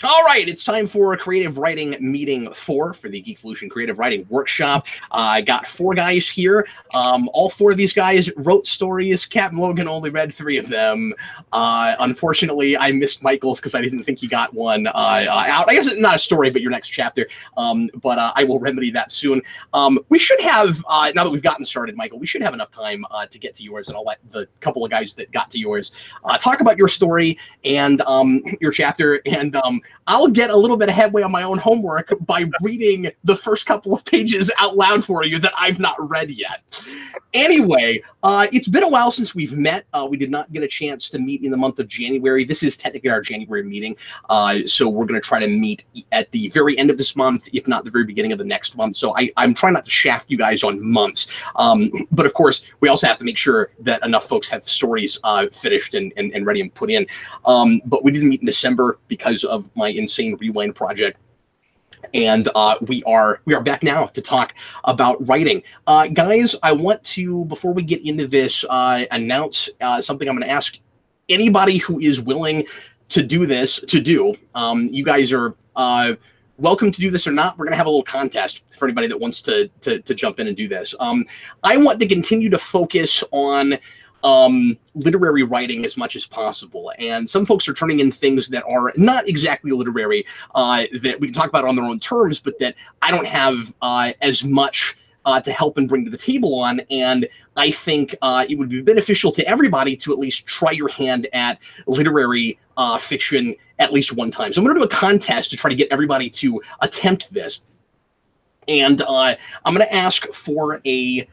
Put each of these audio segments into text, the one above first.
All right, it's time for Creative Writing Meeting 4 for the Geekvolution Creative Writing Workshop. I got 4 guys here. All 4 of these guys wrote stories. Captain Logan only read 3 of them. Unfortunately, I missed Michael's because I didn't think he got one out. I guess it's not a story, but your next chapter. But I will remedy that soon. We should have, now that we've gotten started, Michael, we should have enough time to get to yours, and I'll let the couple of guys that got to yours talk about your story and your chapter, and I'll get a little bit of headway on my own homework by reading the first couple of pages out loud for you that I've not read yet. Anyway, it's been a while since we've met. We did not get a chance to meet in the month of January. This is technically our January meeting, so we're going to try to meet at the very end of this month, if not the very beginning of the next month. So I'm trying not to shaft you guys on months. But of course, we also have to make sure that enough folks have stories finished and ready and put in. But we didn't meet in December because of my insane rewind project. And we are back now to talk about writing. Guys, I want to, before we get into this, announce something I'm going to ask anybody who is willing to do this to do. You guys are welcome to do this or not. We're going to have a little contest for anybody that wants to jump in and do this. I want to continue to focus on literary writing as much as possible, and some folks are turning in things that are not exactly literary, that we can talk about on their own terms, but that I don't have as much to help and bring to the table on. And I think it would be beneficial to everybody to at least try your hand at literary fiction at least one time. So I'm going to do a contest to try to get everybody to attempt this, and I'm going to ask for a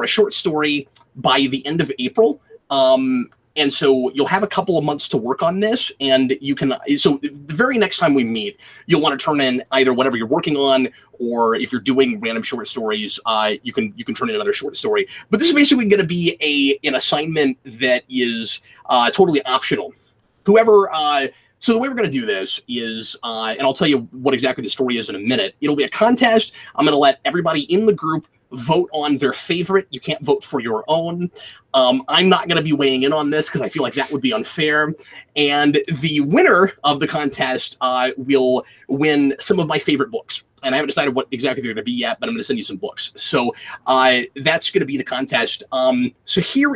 short story by the end of April. And so you'll have a couple of months to work on this, and you can, so the very next time we meet, you'll want to turn in either whatever you're working on, or if you're doing random short stories, you can turn in another short story. But this is basically going to be an assignment that is totally optional. Whoever, so the way we're going to do this is, and I'll tell you what exactly the story is in a minute. It'll be a contest. I'm going to let everybody in the group vote on their favorite. You can't vote for your own. I'm not going to be weighing in on this because I feel like that would be unfair. And the winner of the contest will win some of my favorite books. And I haven't decided what exactly they're going to be yet, but I'm going to send you some books. So that's going to be the contest. So here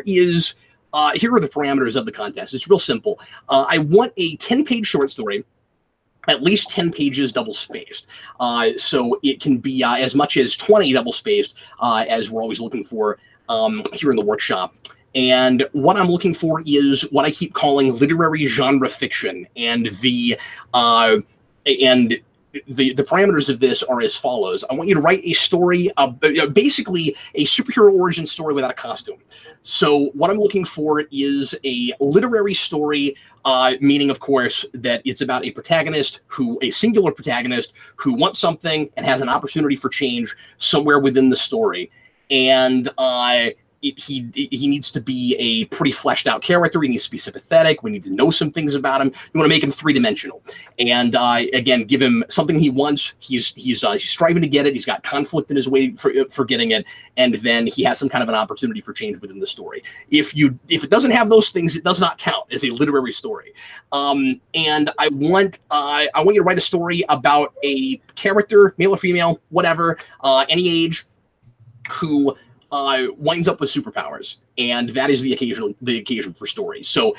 are the parameters of the contest. It's real simple. I want a 10-page short story, at least 10 pages double-spaced. So it can be as much as 20 double-spaced, as we're always looking for here in the workshop. And what I'm looking for is what I keep calling literary genre fiction. And the parameters of this are as follows. I want you to write a story, basically a superhero origin story without a costume. So what I'm looking for is a literary story, meaning, of course, that it's about a singular protagonist who wants something and has an opportunity for change somewhere within the story. And he needs to be a pretty fleshed out character. He needs to be sympathetic. We need to know some things about him. You want to make him 3-dimensional, and again, give him something he wants. He's striving to get it. He's got conflict in his way for getting it, and then he has some kind of an opportunity for change within the story. If it doesn't have those things, it does not count as a literary story. And I want you to write a story about a character, male or female, whatever, any age, who winds up with superpowers, and that is the occasion for stories. So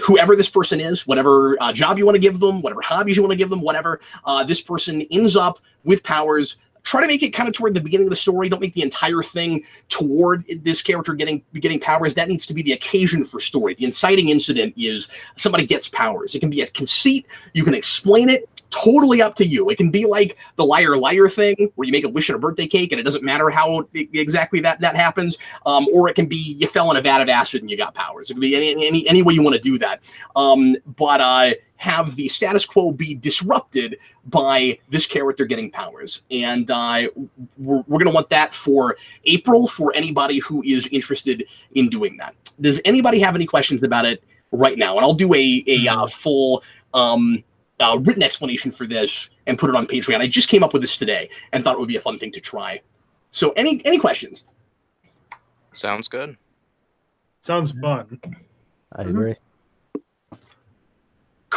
whoever this person is, whatever job you want to give them, whatever hobbies you want to give them, whatever, this person ends up with powers. Try to make it kind of toward the beginning of the story. Don't make the entire thing toward this character getting powers. That needs to be the occasion for story. The inciting incident is somebody gets powers. It can be a conceit. You can explain it. Totally up to you. It can be like the liar thing, where you make a wish on a birthday cake and it doesn't matter how exactly that happens. Or it can be you fell in a vat of acid and you got powers. It can be any way you want to do that. But have the status quo be disrupted by this character getting powers. And we're going to want that for April for anybody who is interested in doing that. Does anybody have any questions about it right now? And I'll do a full written explanation for this and put it on Patreon. I just came up with this today and thought it would be a fun thing to try. So any questions? Sounds good. Sounds fun. I agree.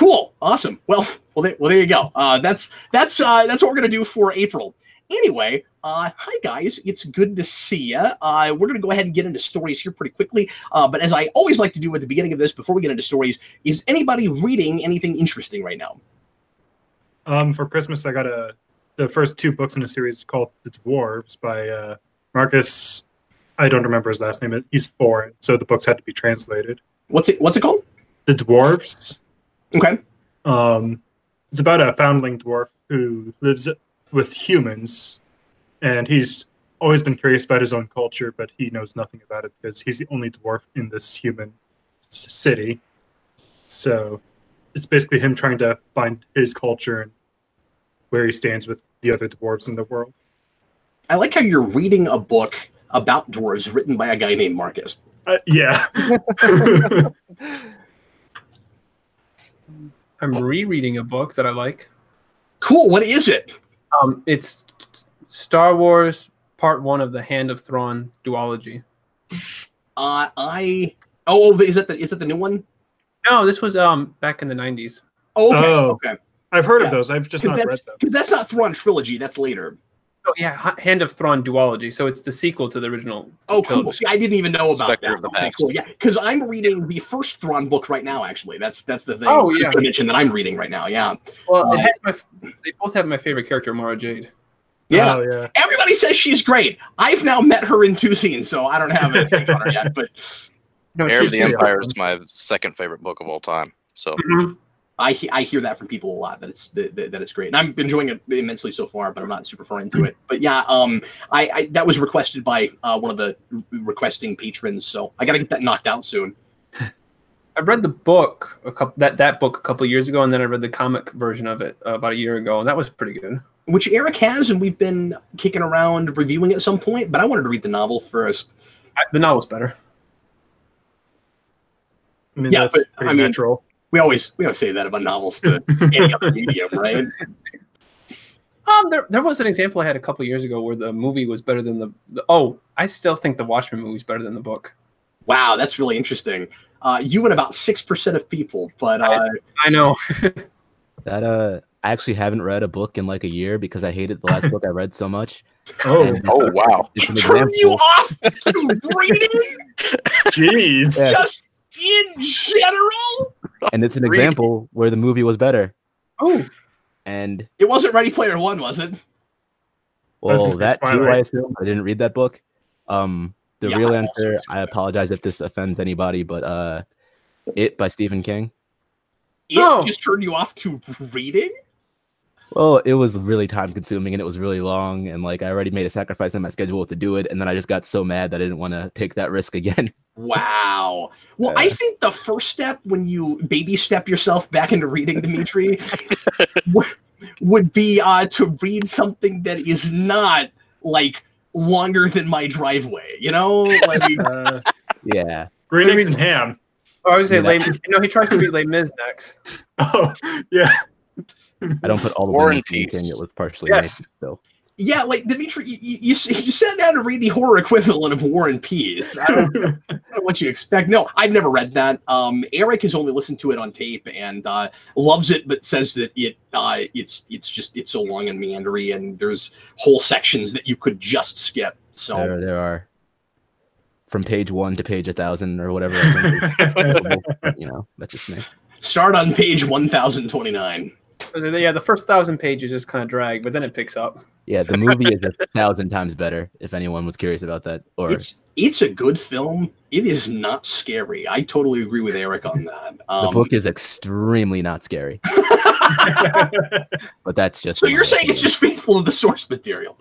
Cool, awesome. Well, there you go. That's what we're gonna do for April. Anyway, hi guys, it's good to see you. We're going to go ahead and get into stories here pretty quickly. But as I always like to do at the beginning of this, before we get into stories, is anybody reading anything interesting right now? For Christmas, I got the first 2 books in a series called The Dwarves by Marcus. I don't remember his last name. He's foreign, so the books had to be translated. What's it called? The Dwarves. Okay. It's about a foundling dwarf who lives with humans, and he's always been curious about his own culture, but he knows nothing about it because he's the only dwarf in this human city. So it's basically him trying to find his culture and where he stands with the other dwarves in the world. I like how you're reading a book about dwarves written by a guy named Marcus. Yeah. I'm rereading a book that I like. Cool. What is it? It's Star Wars Part 1 of the Hand of Thrawn duology. Is that the new one? No, this was back in the 90s. Oh, okay. Okay. I've heard of those. I've just not read them. Because that's not Thrawn trilogy. That's later. Oh yeah, Hand of Thrawn duology. So it's the sequel to the original. Oh, cool. See, I didn't even know about Spectre that. of the Okay, Past. cool. Yeah, because I'm reading the first Thrawn book right now. Actually, that's the thing. Oh, yeah. I mentioned that I'm reading right now. Yeah. Well, they both have my favorite character, Mara Jade. Yeah. Oh, yeah. Everybody says she's great. I've now met her in 2 scenes, so I don't have a take on her yet. But No, Heir of she's the pretty Empire awesome. is my second favorite book of all time. So Mhm. I hear that from people a lot, that it's great, and I'm enjoying it immensely so far. But I'm not super far into it. But yeah, I that was requested by one of the requesting patrons, so I got to get that knocked out soon. I read the book that book a couple years ago, and then I read the comic version of it about a year ago, and that was pretty good. Which Eric has, and we've been kicking around reviewing at some point. But I wanted to read the novel first. The novel's better. I mean, Yeah, that's but, pretty I mean, natural. We always say that about novels to any other medium, right? There was an example I had a couple years ago where the movie was better than the I still think the Watchmen movie is better than the book. Wow, that's really interesting. You and about 6% of people, but I know. That I actually haven't read a book in like a year because I hated the last book I read so much. Oh, oh wow. It's an turn you example. off to reading jeez. Yeah. just in general. And it's an example where the movie was better. Oh, And It wasn't Ready Player One, was it? was well, gonna say that too, Twilight. I assume. I didn't read that book. The Yeah, real I also answer, assumed I that. apologize if this offends anybody, but It by Stephen King. It Oh. just turned you off to reading? Well, it was really time consuming and it was really long, and like I already made a sacrifice in my schedule to do it, and then I just got so mad that I didn't want to take that risk again. Wow. Well, I think the first step when you baby step yourself back into reading, Dimitri, would be to read something that is not like longer than my driveway. You know, like Yeah. Green eggs and ham. I would say Yeah. he tries to read Les Mis next. Oh, yeah. I don't put all the War blame and on Stephen Peace. King. It was partially Yes. me. So yeah, like Dimitri, you sat down to read the horror equivalent of War and Peace. I don't know what you expect. No, I've never read that. Eric has only listened to it on tape and loves it, but says that it's so long and meandery, and there's whole sections that you could just skip. So there are from page 1 to page 1,000 or whatever. I think is, you know, that's just me. start on page 1029. Yeah, the first 1,000 pages just kind of drag, but then it picks up. Yeah, the movie is 1,000 times better. If anyone was curious about that, or It's a good film. It is not scary. I totally agree with Eric on that. the book is extremely not scary. But that's just So my you're saying it's opinion. just faithful to the source material?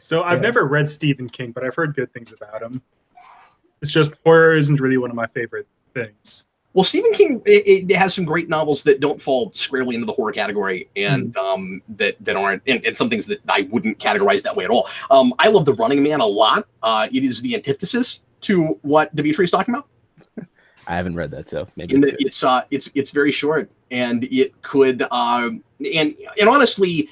So I've never read Stephen King, but I've heard good things about him. It's just horror isn't really one of my favorite things. Well, Stephen King it has some great novels that don't fall squarely into the horror category, and that aren't, and some things that I wouldn't categorize that way at all. I love The Running Man a lot. It is the antithesis to what Dimitri's talking about. I haven't read that, so maybe In it's that good. it's very short, and it could and honestly,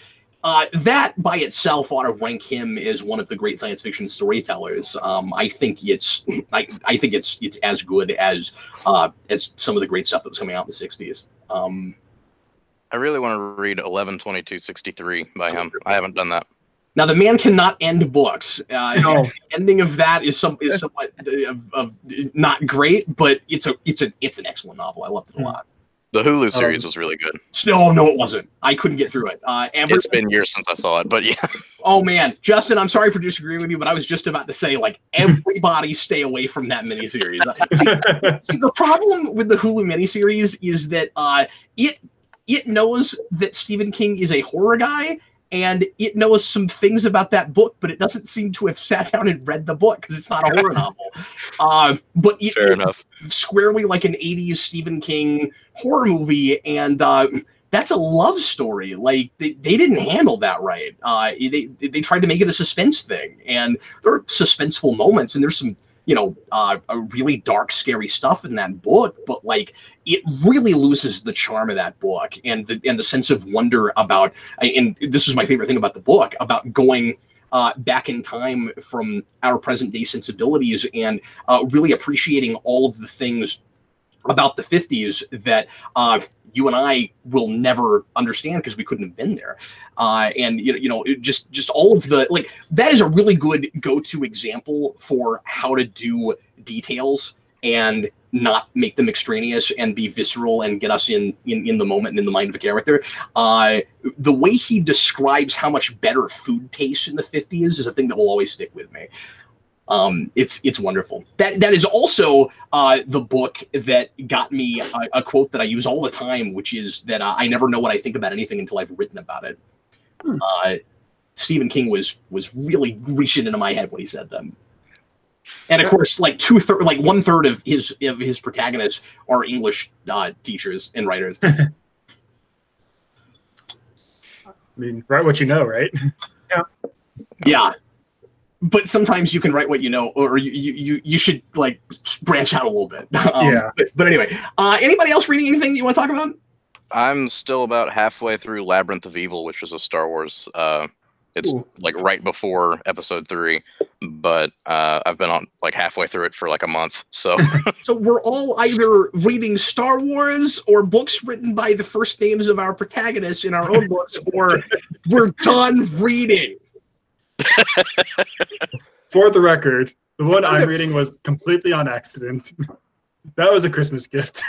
that by itself ought to rank him as one of the great science fiction storytellers. I think it's as good as some of the great stuff that was coming out in the '60s. I really want to read 11/22/63 by him. I haven't done that. Now, the man cannot end books. No. The ending of that is somewhat of not great, but it's an excellent novel. I loved it a lot. The Hulu series was really good. No, it wasn't. I couldn't get through it. It's been years since I saw it, but yeah. Oh man, Justin, I'm sorry for disagreeing with you, but I was just about to say, like, everybody stay away from that miniseries. See, the problem with the Hulu miniseries is that it knows that Stephen King is a horror guy, and it knows some things about that book, but it doesn't seem to have sat down and read the book because it's not a horror novel. But Fair enough. Squarely like an 80s Stephen King horror movie, and that's a love story. Like, they didn't handle that right. They tried to make it a suspense thing, and there are suspenseful moments, and there's some a really dark, scary stuff in that book, but like it really loses the charm of that book and the sense of wonder about. And this is my favorite thing about the book, about going back in time from our present day sensibilities and really appreciating all of the things about the 50s that you and I will never understand because we couldn't have been there. And just all of the, like, that is a really good go-to example for how to do details and not make them extraneous and be visceral and get us in the moment and in the mind of a character. The way he describes how much better food tastes in the 50s is a thing that will always stick with me. It's wonderful. That is also the book that got me a quote that I use all the time, which is that I never know what I think about anything until I've written about it. Stephen King was really reaching into my head when he said them. And of course, like 1/3 of his protagonists are English teachers and writers. I mean, write what you know, right? Yeah. But sometimes you can write what you know, or you should like branch out a little bit. Yeah. But anyway, anybody else reading anything that you want to talk about? I'm still about halfway through Labyrinth of Evil, which is a Star Wars. It's like right before Episode 3, but I've been on like halfway through it for like a month. So, so we're all either reading Star Wars or books written by the first names of our protagonists in our own books, or we're done reading. For the record, the one I'm reading was completely on accident. That was a Christmas gift.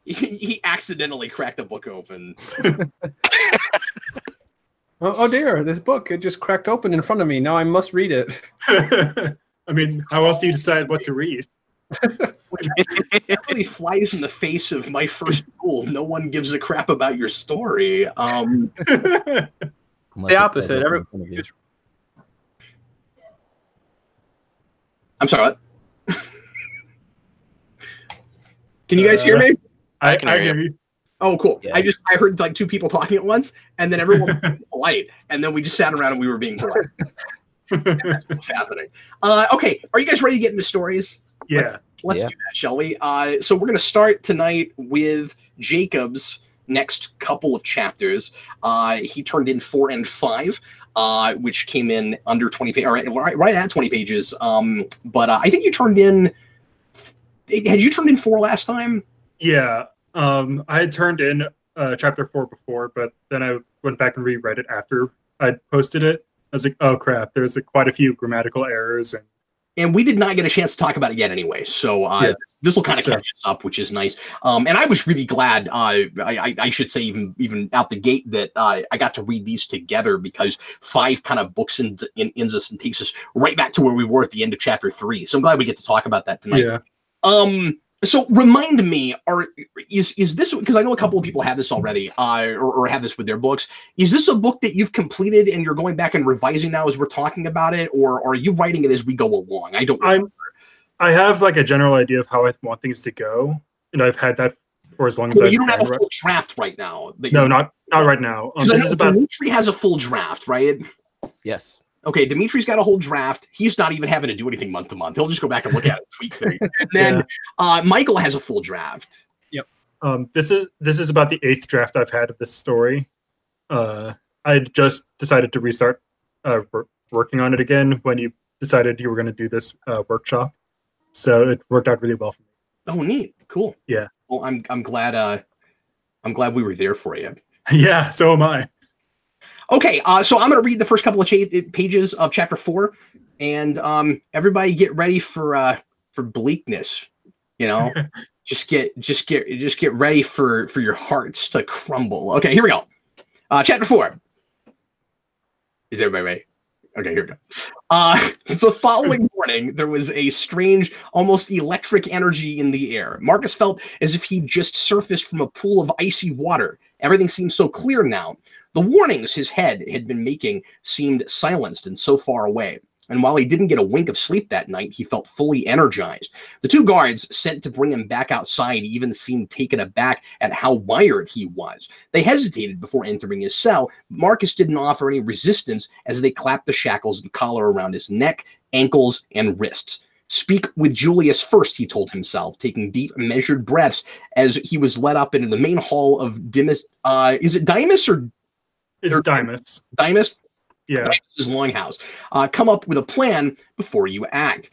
He accidentally cracked a book open. Oh dear, this book, it just cracked open in front of me. Now I must read it. I mean, how else do you decide what to read? That really flies in the face of my first rule. No one gives a crap about your story. The opposite. I'm sorry, what? Can you guys hear me? I can hear you. Oh, cool. Yeah. I heard like two people talking at once, and then everyone was being polite, and then we just sat around and we were being polite. And that's what's happening. Okay, are you guys ready to get into stories? Yeah. Let's do that, shall we? So we're going to start tonight with Jacob's next couple of chapters. He turned in 4 and 5, which came in under 20 pages, right at 20 pages. But I think you turned in. Had you turned in 4 last time? Yeah. I had turned in chapter 4 before, but then I went back and reread it after I posted it. I was like, oh crap, there's quite a few grammatical errors. And we did not get a chance to talk about it yet anyway. So this will kind of catch us up, which is nice. And I was really glad, I should say even out the gate, that I got to read these together, because 5 kind of books ends us and takes us right back to where we were at the end of chapter 3. So I'm glad we get to talk about that tonight. Yeah. So remind me, is this, because I know a couple of people have this already, or have this with their books. Is this a book that you've completed and you're going back and revising now as we're talking about it, or are you writing it as we go along? I don't remember. I have like a general idea of how I want things to go, and I've had that for as long as you don't have a full draft right now. No, not right now. This is about Dimitri has a full draft, right? Yes. Okay, Dimitri's got a whole draft. He's not even having to do anything month to month. He'll just go back and look at it, tweak things. And then Michael has a full draft. Yep. This is about the 8th draft I've had of this story. I just decided to restart working on it again when you decided you were going to do this workshop. So it worked out really well for me. Oh, neat. Cool. Yeah. Well, I'm glad we were there for you. Yeah, so am I. Okay, so I'm going to read the first couple of pages of chapter 4, and everybody get ready for bleakness. You know, just get ready for your hearts to crumble. Okay, here we go. Chapter 4. Is everybody ready? Okay, here we go. The following morning, there was a strange, almost electric energy in the air. Marcus felt as if he'd just surfaced from a pool of icy water. Everything seemed so clear now. The warnings his head had been making seemed silenced and so far away. And while he didn't get a wink of sleep that night, he felt fully energized. The 2 guards sent to bring him back outside even seemed taken aback at how wired he was. They hesitated before entering his cell. Marcus didn't offer any resistance as they clapped the shackles and collar around his neck, ankles, and wrists. Speak with Julius first, he told himself, taking deep, measured breaths as he was led up into the main hall of Dimas. Is it Dimas or? It's Dimas. Dimas? Yeah. His longhouse. Come up with a plan before you act.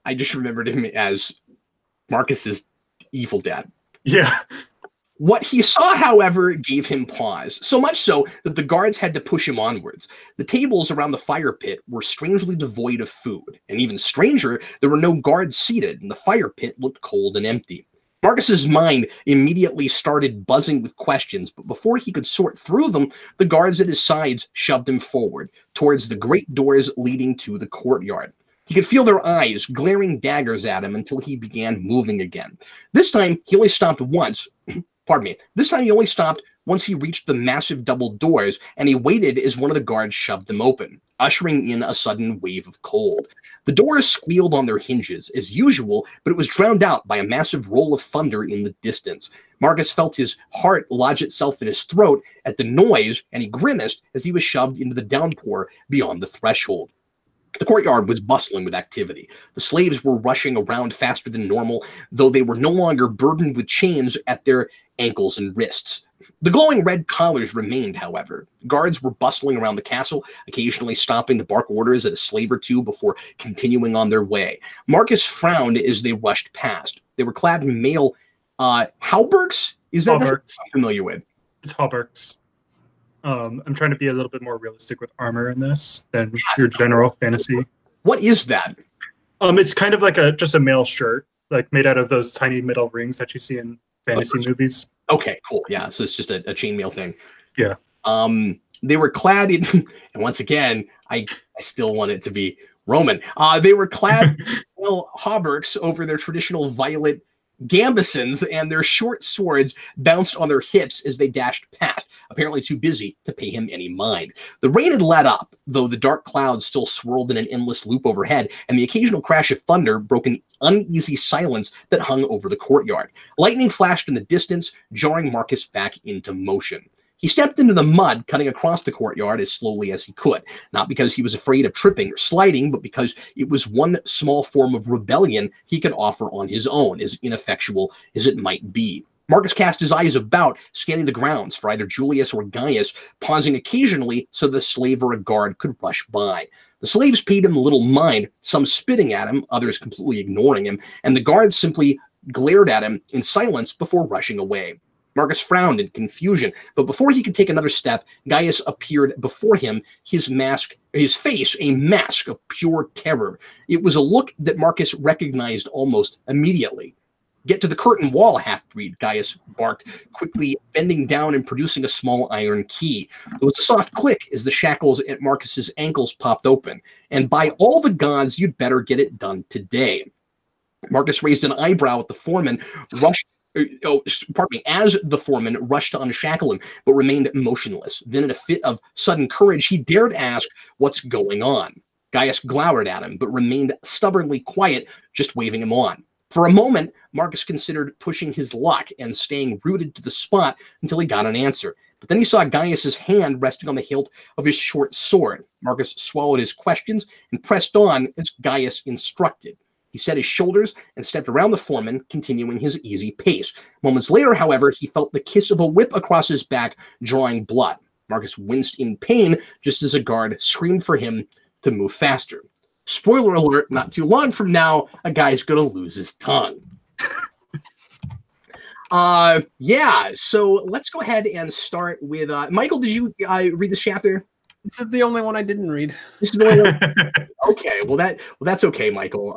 I just remembered him as Marcus's evil dad. Yeah. What he saw, however, gave him pause, so much so that the guards had to push him onwards. The tables around the fire pit were strangely devoid of food, and even stranger, there were no guards seated, and the fire pit looked cold and empty. Marcus's mind immediately started buzzing with questions, but before he could sort through them, the guards at his sides shoved him forward, towards the great doors leading to the courtyard. He could feel their eyes glaring daggers at him until he began moving again. This time, he only stopped once. This time he only stopped once he reached the massive double doors, and he waited as one of the guards shoved them open, ushering in a sudden wave of cold. The doors squealed on their hinges, as usual, but it was drowned out by a massive roll of thunder in the distance. Marcus felt his heart lodge itself in his throat at the noise, and he grimaced as he was shoved into the downpour beyond the threshold. The courtyard was bustling with activity. The slaves were rushing around faster than normal, though they were no longer burdened with chains at their ankles and wrists. The glowing red collars remained, however. Guards were bustling around the castle, occasionally stopping to bark orders at a slave or two before continuing on their way. Marcus frowned as they rushed past. They were clad in mail hauberks? Is that Hauberks. I'm familiar with? It's hauberks. I'm trying to be a little bit more realistic with armor in this than your general fantasy. What is that? It's kind of like just a male shirt, like made out of those tiny metal rings that you see in fantasy movies. Okay, cool. Yeah, so it's just a chainmail thing. Yeah. They were clad in, and once again, I still want it to be Roman. They were clad in hauberks over their traditional violet gambesons, and their short swords bounced on their hips as they dashed past, apparently too busy to pay him any mind. The rain had let up, though the dark clouds still swirled in an endless loop overhead, and the occasional crash of thunder broke an uneasy silence that hung over the courtyard. Lightning flashed in the distance, jarring Marcus back into motion. He stepped into the mud, cutting across the courtyard as slowly as he could, not because he was afraid of tripping or sliding, but because it was one small form of rebellion he could offer on his own, as ineffectual as it might be. Marcus cast his eyes about, scanning the grounds for either Julius or Gaius, pausing occasionally so the slave or a guard could rush by. The slaves paid him little mind, some spitting at him, others completely ignoring him, and the guards simply glared at him in silence before rushing away. Marcus frowned in confusion, but before he could take another step, Gaius appeared before him, his face a mask of pure terror. It was a look that Marcus recognized almost immediately. "Get to the curtain wall, half-breed," Gaius barked, quickly bending down and producing a small iron key. There was a soft click as the shackles at Marcus's ankles popped open. "And by all the gods, you'd better get it done today." Marcus raised an eyebrow at the foreman, as the foreman rushed to unshackle him, but remained motionless. Then, in a fit of sudden courage, he dared ask, "What's going on?" Gaius glowered at him, but remained stubbornly quiet, just waving him on. For a moment, Marcus considered pushing his luck and staying rooted to the spot until he got an answer. But then he saw Gaius's hand resting on the hilt of his short sword. Marcus swallowed his questions and pressed on as Gaius instructed. He set his shoulders and stepped around the foreman, continuing his easy pace. Moments later, however, he felt the kiss of a whip across his back, drawing blood. Marcus winced in pain just as a guard screamed for him to move faster. Spoiler alert, not too long from now, a guy's going to lose his tongue. Yeah. So let's go ahead and start with Michael. Did you read this chapter? This is the only one I didn't read. This is the only one. Okay. Well, that's okay, Michael.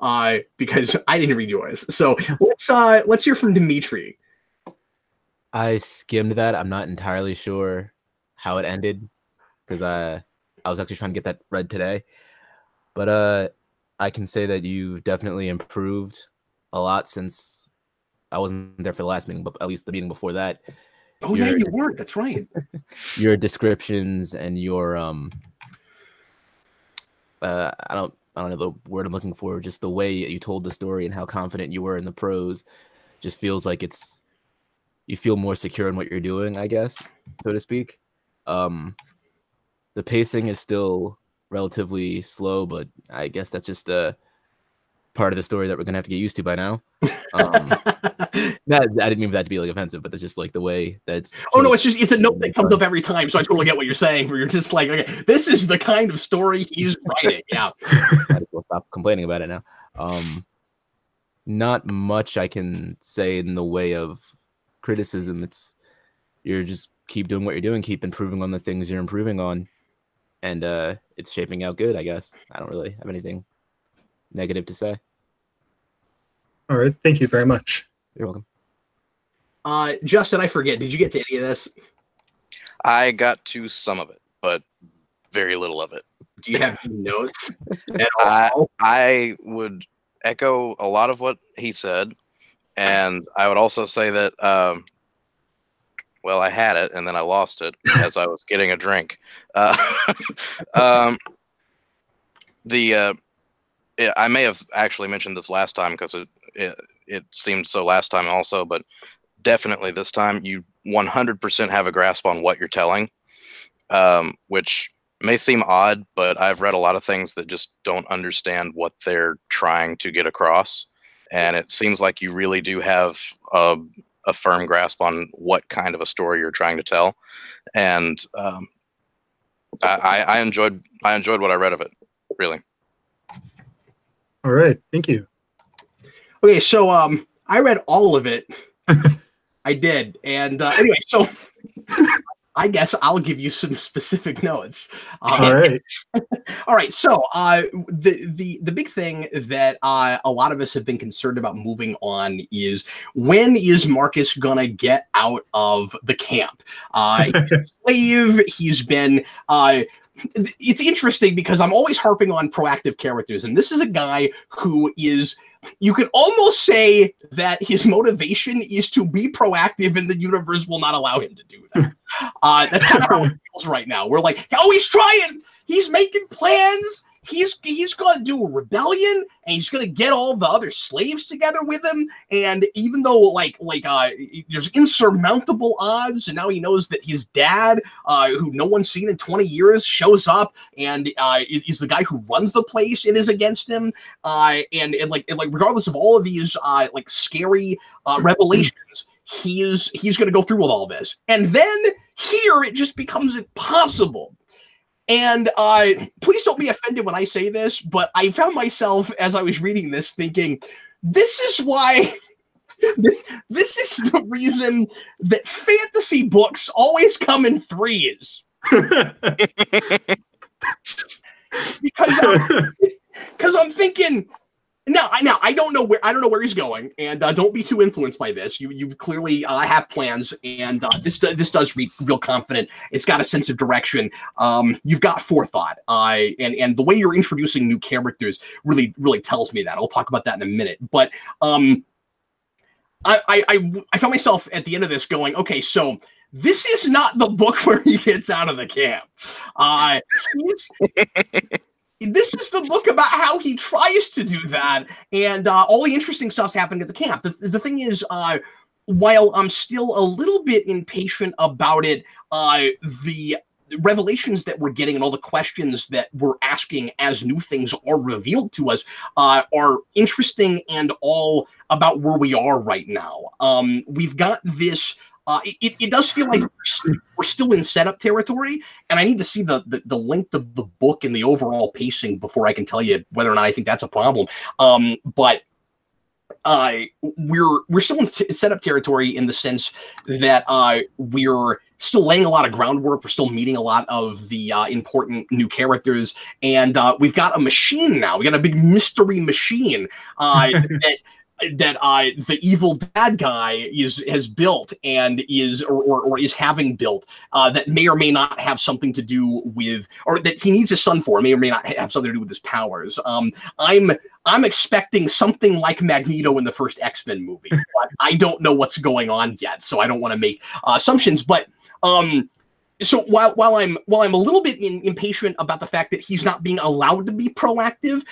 Because I didn't read yours. So let's hear from Dimitri. I skimmed that. I'm not entirely sure how it ended because I was actually trying to get that read today. But I can say that you've definitely improved a lot since I wasn't there for the last meeting, but at least the meeting before that. Oh yeah, you weren't. That's right. Your descriptions and your I don't know the word I'm looking for. Just the way you told the story and how confident you were in the prose, just feels like you feel more secure in what you're doing, I guess, so to speak. The pacing is still relatively slow, but I guess that's just a part of the story that we're gonna have to get used to by now. I didn't mean that to be like offensive, but that's just like the way that's. Oh no, it's a note that comes up every time, so I totally get what you're saying. Where you're just like, okay, this is the kind of story he's writing. Yeah. We'll stop complaining about it now. Not much I can say in the way of criticism. You're just keep doing what you're doing, keep improving on the things you're improving on, and it's shaping out good, I guess. I don't really have anything negative to say. All right, thank you very much. You're welcome. Justin, I forget, did you get to any of this? I got to some of it, but very little of it. Do you have any notes at all? I would echo a lot of what he said, and I would also say that well, I had it and then I lost it as I was getting a drink. I may have actually mentioned this last time because it seemed so last time also, but definitely this time you 100% have a grasp on what you're telling, which may seem odd, but I've read a lot of things that just don't understand what they're trying to get across. And it seems like you really do have a firm grasp on what kind of a story you're trying to tell. And I enjoyed what I read of it, really. All right, thank you. Okay, so I read all of it. I did, and anyway, so I guess I'll give you some specific notes. All right. All right. So the big thing that a lot of us have been concerned about moving on is, when is Marcus gonna get out of the camp? He's a slave. He's been. It's interesting because I'm always harping on proactive characters, and this is a guy who is. You could almost say that his motivation is to be proactive, and the universe will not allow him to do that. That's kind of how it feels right now. We're like, oh, he's trying. He's making plans. He's going to do a rebellion, and he's going to get all the other slaves together with him. And even though there's insurmountable odds, and now he knows that his dad, who no one's seen in 20 years, shows up and is the guy who runs the place and is against him. And regardless of all of these scary revelations, he's going to go through with all this. And then here it just becomes impossible. And please don't be offended when I say this, but I found myself, as I was reading this, thinking, this is why, this is the reason that fantasy books always come in threes. Because I'm thinking, now I don't know where he's going, and don't be too influenced by this. You clearly have plans, and this does read real confident. It's got a sense of direction. You've got forethought, and the way you're introducing new characters really tells me that. I'll talk about that in a minute, but I found myself at the end of this going, okay, so this is not the book where he gets out of the camp. This is the book about how he tries to do that, and all the interesting stuff's happening at the camp. The thing is, while I'm still a little bit impatient about it, the revelations that we're getting and all the questions that we're asking as new things are revealed to us are interesting and all about where we are right now. We've got this. It does feel like we're still in setup territory, and I need to see the length of the book and the overall pacing before I can tell you whether or not I think that's a problem. But we're still in setup territory in the sense that we're still laying a lot of groundwork. We're still meeting a lot of the important new characters, and we've got a machine now. We got a big mystery machine that the evil dad guy has built and is having built that may or may not have something to do with, or that he needs his son for, may or may not have something to do with his powers. I'm expecting something like Magneto in the first X-Men movie, but I don't know what's going on yet, so I don't want to make assumptions. But so while I'm a little bit impatient about the fact that he's not being allowed to be proactive,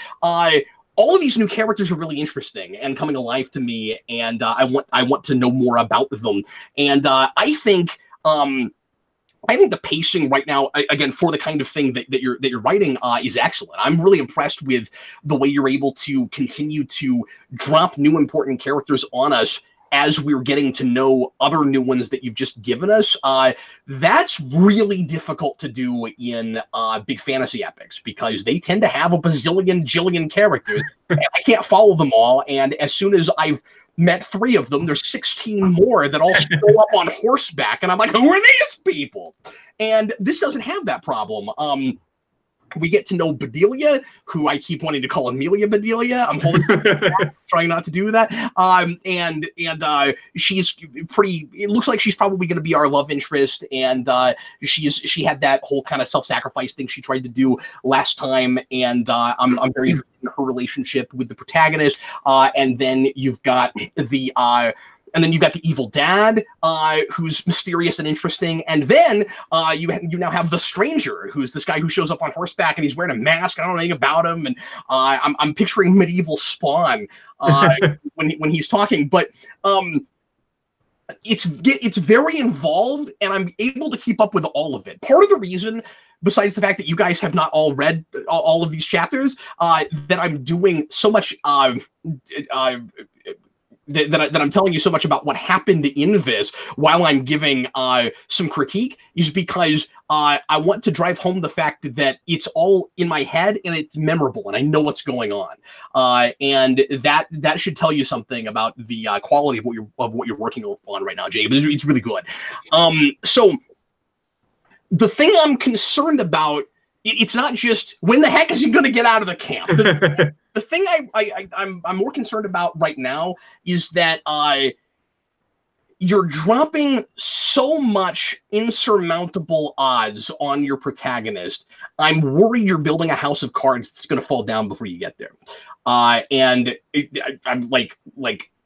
all of these new characters are really interesting and coming alive to me, and I want to know more about them. And I think the pacing right now, again, for the kind of thing that you're writing, is excellent. I'm really impressed with the way you're able to continue to drop new important characters on us as we're getting to know other new ones that you've just given us. That's really difficult to do in big fantasy epics because they tend to have a jillion characters. And I can't follow them all, and as soon as I've met 3 of them, there's 16 more that all show up on horseback, and I'm like, who are these people? And this doesn't have that problem. We get to know Bedelia, who I keep wanting to call Amelia Bedelia. I'm holding back, trying not to do that. And she's pretty. It looks like she's probably going to be our love interest. And she had that whole kind of self-sacrifice thing she tried to do last time. And I'm very interested in her relationship with the protagonist. And then you've got the. And then you got the evil dad, who's mysterious and interesting. And then you now have the stranger, who's this guy who shows up on horseback and he's wearing a mask. I don't know anything about him. And I'm picturing medieval Spawn when he's talking. But it's very involved, and I'm able to keep up with all of it. Part of the reason, besides the fact that you guys have not all read all of these chapters, that I'm doing so much. That I'm telling you so much about what happened in this while I'm giving some critique is because I want to drive home the fact that it's all in my head and it's memorable and I know what's going on, and that should tell you something about the quality of what you're working on right now, Jay. But it's really good. So the thing I'm concerned about, it's not just when the heck is he going to get out of the camp. The thing I'm more concerned about right now is that you're dropping so much insurmountable odds on your protagonist. I'm worried you're building a house of cards that's going to fall down before you get there. And I'm like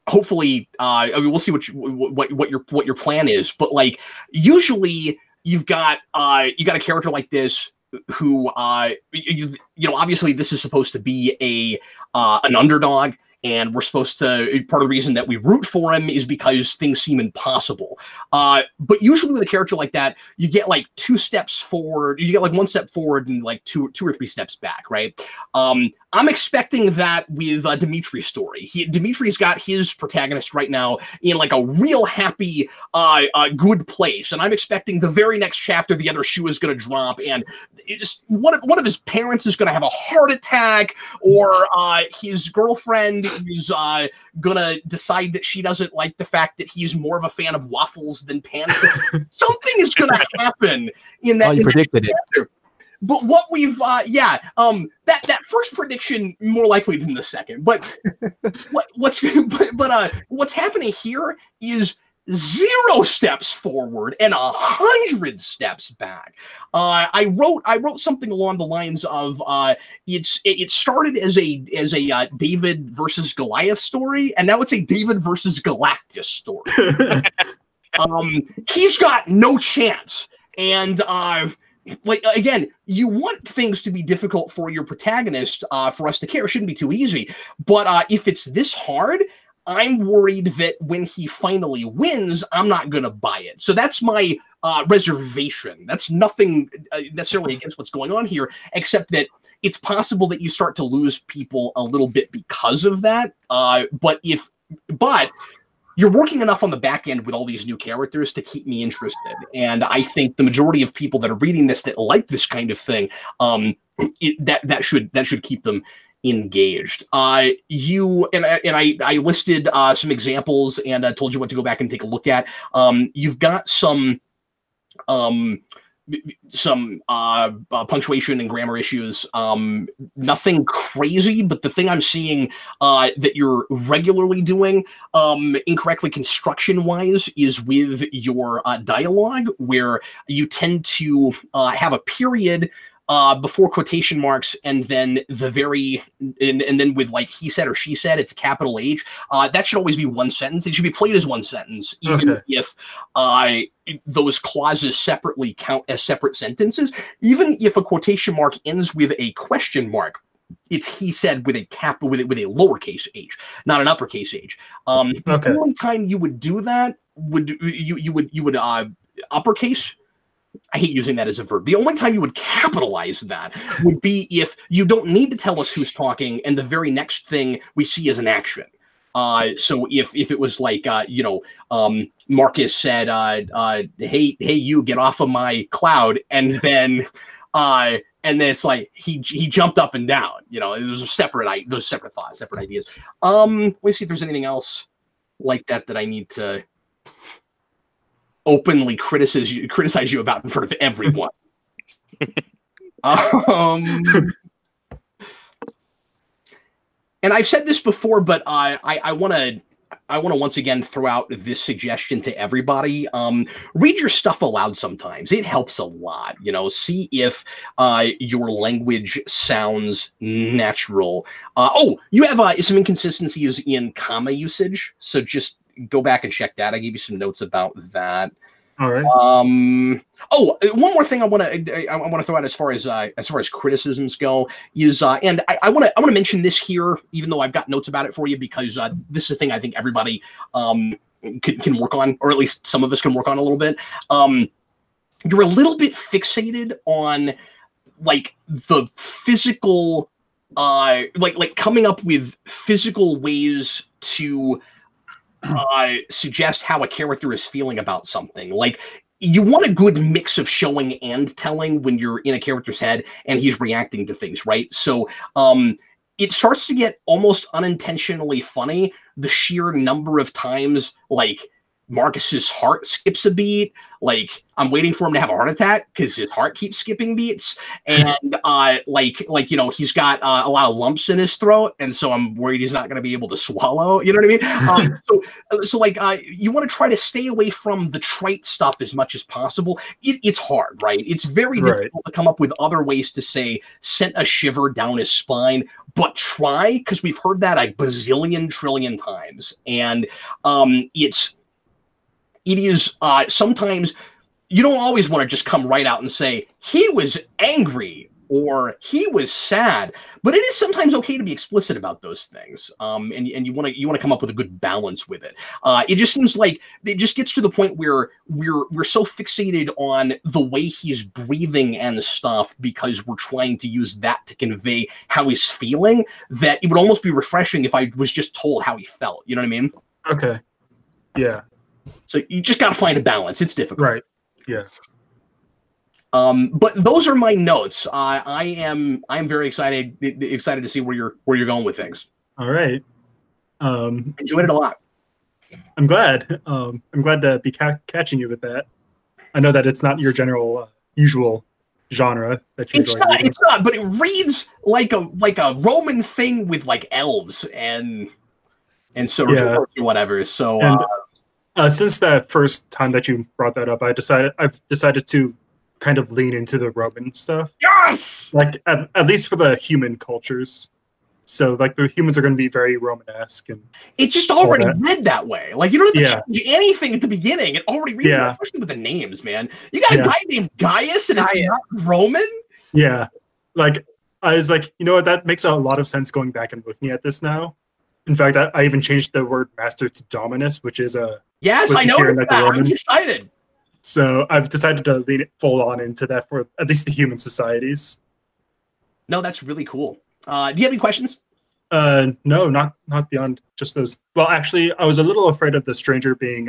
hopefully, I mean, we'll see what your plan is. But like usually you've got a character like this who obviously this is supposed to be an underdog, and we're supposed to, part of the reason that we root for him is because things seem impossible. But usually with a character like that, you get like 2 steps forward, you get like 1 step forward and like two or 3 steps back, right? I'm expecting that with Dimitri's story. Dimitri's got his protagonist right now in like a real happy, good place, and I'm expecting the very next chapter the other shoe is going to drop, and one of his parents is going to have a heart attack, or his girlfriend is going to decide that she doesn't like the fact that he's more of a fan of waffles than pancakes. Something is going to happen in that. Oh, you predicted it. But what we've, that first prediction more likely than the second. But what's happening here is 0 steps forward and 100 steps back. I wrote something along the lines of it started as a David versus Goliath story, and now it's a David versus Galactus story. He's got no chance, and like, again, you want things to be difficult for your protagonist for us to care. It shouldn't be too easy. But if it's this hard, I'm worried that when he finally wins, I'm not going to buy it. So that's my reservation. That's nothing necessarily against what's going on here, except that it's possible that you start to lose people a little bit because of that. But you're working enough on the back end with all these new characters to keep me interested. And I think the majority of people that are reading this that like this kind of thing, that should keep them engaged. You and I listed some examples and told you what to go back and take a look at. You've got some punctuation and grammar issues. Nothing crazy, but the thing I'm seeing that you're regularly doing incorrectly construction-wise is with your dialogue, where you tend to have a period before quotation marks, and then and then with like he said or she said, it's a capital H. That should always be one sentence. It should be played as one sentence, even if those clauses separately count as separate sentences. Even if a quotation mark ends with a question mark, it's he said with a with a lowercase h, not an uppercase h. The only time you would do that you would uppercase. I hate using that as a verb. The only time you would capitalize that would be if you don't need to tell us who's talking, and the very next thing we see is an action. So if it was like Marcus said, hey you, get off of my cloud, and then it's like he jumped up and down. It was those separate thoughts, separate ideas. Let me see if there's anything else like that I need to openly criticize you about in front of everyone. And I've said this before, but I want to once again throw out this suggestion to everybody. Read your stuff aloud sometimes. It helps a lot. See if your language sounds natural. You have some inconsistencies in comma usage, so just go back and check that. I gave you some notes about that. All right. One more thing I want to throw out as far as criticisms go is, and I want to mention this here, even though I've got notes about it for you, because this is a thing I think everybody can work on, or at least some of us can work on a little bit. You're a little bit fixated on like the physical, like coming up with physical ways to suggest how a character is feeling about something. Like, you want a good mix of showing and telling when you're in a character's head and he's reacting to things, right? So it starts to get almost unintentionally funny, the sheer number of times like Marcus's heart skips a beat. Like, I'm waiting for him to have a heart attack because his heart keeps skipping beats, and he's got a lot of lumps in his throat, and so I'm worried he's not going to be able to swallow. You know what I mean? You want to try to stay away from the trite stuff as much as possible. It's hard, right? It's very difficult to come up with other ways to say sent a shiver down his spine, but try, because we've heard that a bazillion trillion times, and it is sometimes you don't always want to just come right out and say he was angry or he was sad, but it is sometimes okay to be explicit about those things. And you want to come up with a good balance with it. It just seems like it just gets to the point where we're so fixated on the way he's breathing and stuff because we're trying to use that to convey how he's feeling, that it would almost be refreshing if I was just told how he felt. You know what I mean? Okay. Yeah. So you just got to find a balance. It's difficult. Right. Yeah. But those are my notes. I'm very excited to see where you're going with things. All right. Enjoyed it a lot. I'm glad. I'm glad to be catching you with that. I know that it's not your general usual genre that you enjoy. It's not, but it reads like a Roman thing with like elves and so or whatever. So since that first time that you brought that up, I've decided to kind of lean into the Roman stuff. Yes! Like, at least for the human cultures. So, like, the humans are going to be very Romanesque. And it just already read that way. Like, you don't have to change anything at the beginning. It already reads that, especially with the names, man. You got a guy named Gaius, and it's not Roman? Yeah. Like, I was like, you know what? That makes a lot of sense going back and looking at this now. In fact, I even changed the word master to Dominus, which is a... Yes, I know that. I'm excited. So I've decided to lean it full on into that for at least the human societies. No, that's really cool. Do you have any questions? No, not beyond just those. Well, actually, I was a little afraid of the stranger being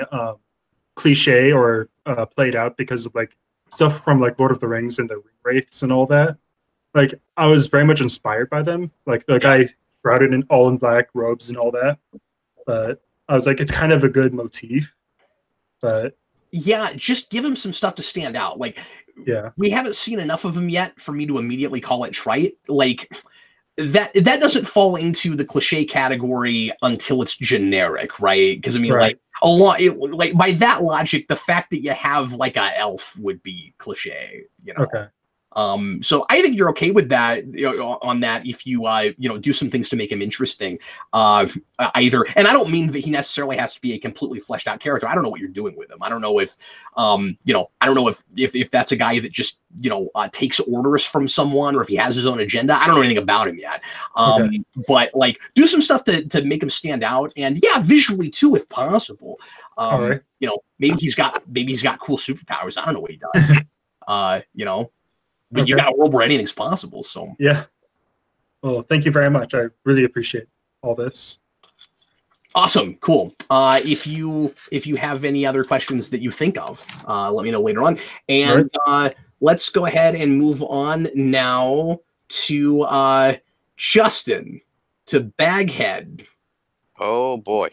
cliche or played out because of like stuff from like Lord of the Rings and the Wraiths and all that. like I was very much inspired by them. Like the guy shrouded in all in black robes and all that. But I was like, it's kind of a good motif. But yeah, just give him some stuff to stand out. Like, yeah, we haven't seen enough of him yet for me to immediately call it trite. Like, that doesn't fall into the cliche category until it's generic, right? Because I mean, Right. like by that logic, the fact that you have like a elf would be cliche, you know. okay. So I think you're okay with that, on that, if you do some things to make him interesting. Either, and I don't mean that he necessarily has to be a completely fleshed out character. I don't know what you're doing with him. I don't know if I don't know if that's a guy that just takes orders from someone, or if he has his own agenda. I don't know anything about him yet. Okay. But like, do some stuff to make him stand out, and yeah, visually too, if possible. All right. Maybe he's got cool superpowers. I don't know what he does. But you Okay. got a world where anything's possible. So Yeah. Well, thank you very much. I really appreciate all this. awesome, cool. If you have any other questions that you think of, let me know later on. And let's go ahead and move on now to Justin, to Baghead. Oh boy.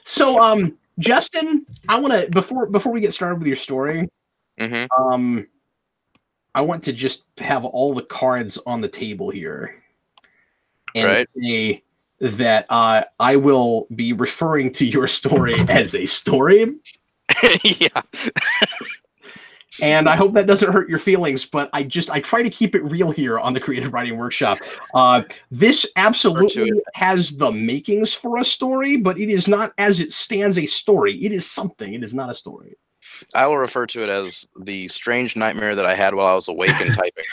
So Justin, I want to before we get started with your story, Mm-hmm. I want to just have all the cards on the table here, and Right. say that I will be referring to your story as a story, Yeah. and I hope that doesn't hurt your feelings. But I try to keep it real here on the Creative Writing Workshop. This absolutely has the makings for a story, but it is not, as it stands, a story. It is something. It is not a story. I will refer to it as the strange nightmare that I had while I was awake and typing.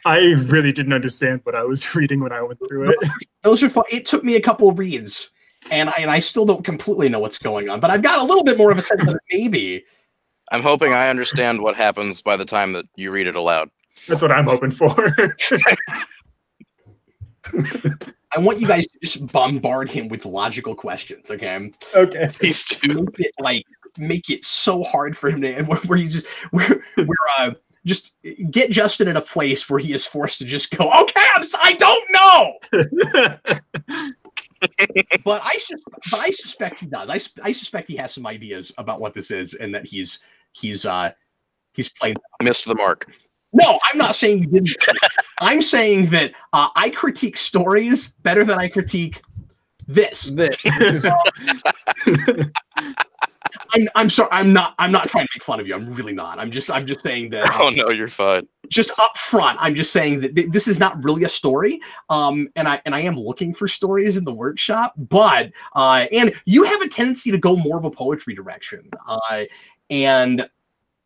I really didn't understand what I was reading when I went through it. Those are fun. It took me a couple of reads, and I still don't completely know what's going on, but I've got a little bit more of a sense of it, maybe. I'm hoping I understand what happens by the time that you read it aloud. That's what I'm hoping for. I want you guys to just bombard him with logical questions, okay? Okay. Please do. Make it so hard for him to, where you just get Justin in a place where he is forced to just go, okay, I don't know. But I suspect he does. I suspect he has some ideas about what this is, and that he's played. Missed the mark. No, I'm not saying you didn't. I'm saying that I critique stories better than I critique this. I'm sorry. I'm not trying to make fun of you. I'm really not. I'm just saying that. Oh no, you're fine. Just up front, I'm just saying that this is not really a story. And I am looking for stories in the workshop, but and you have a tendency to go more of a poetry direction. And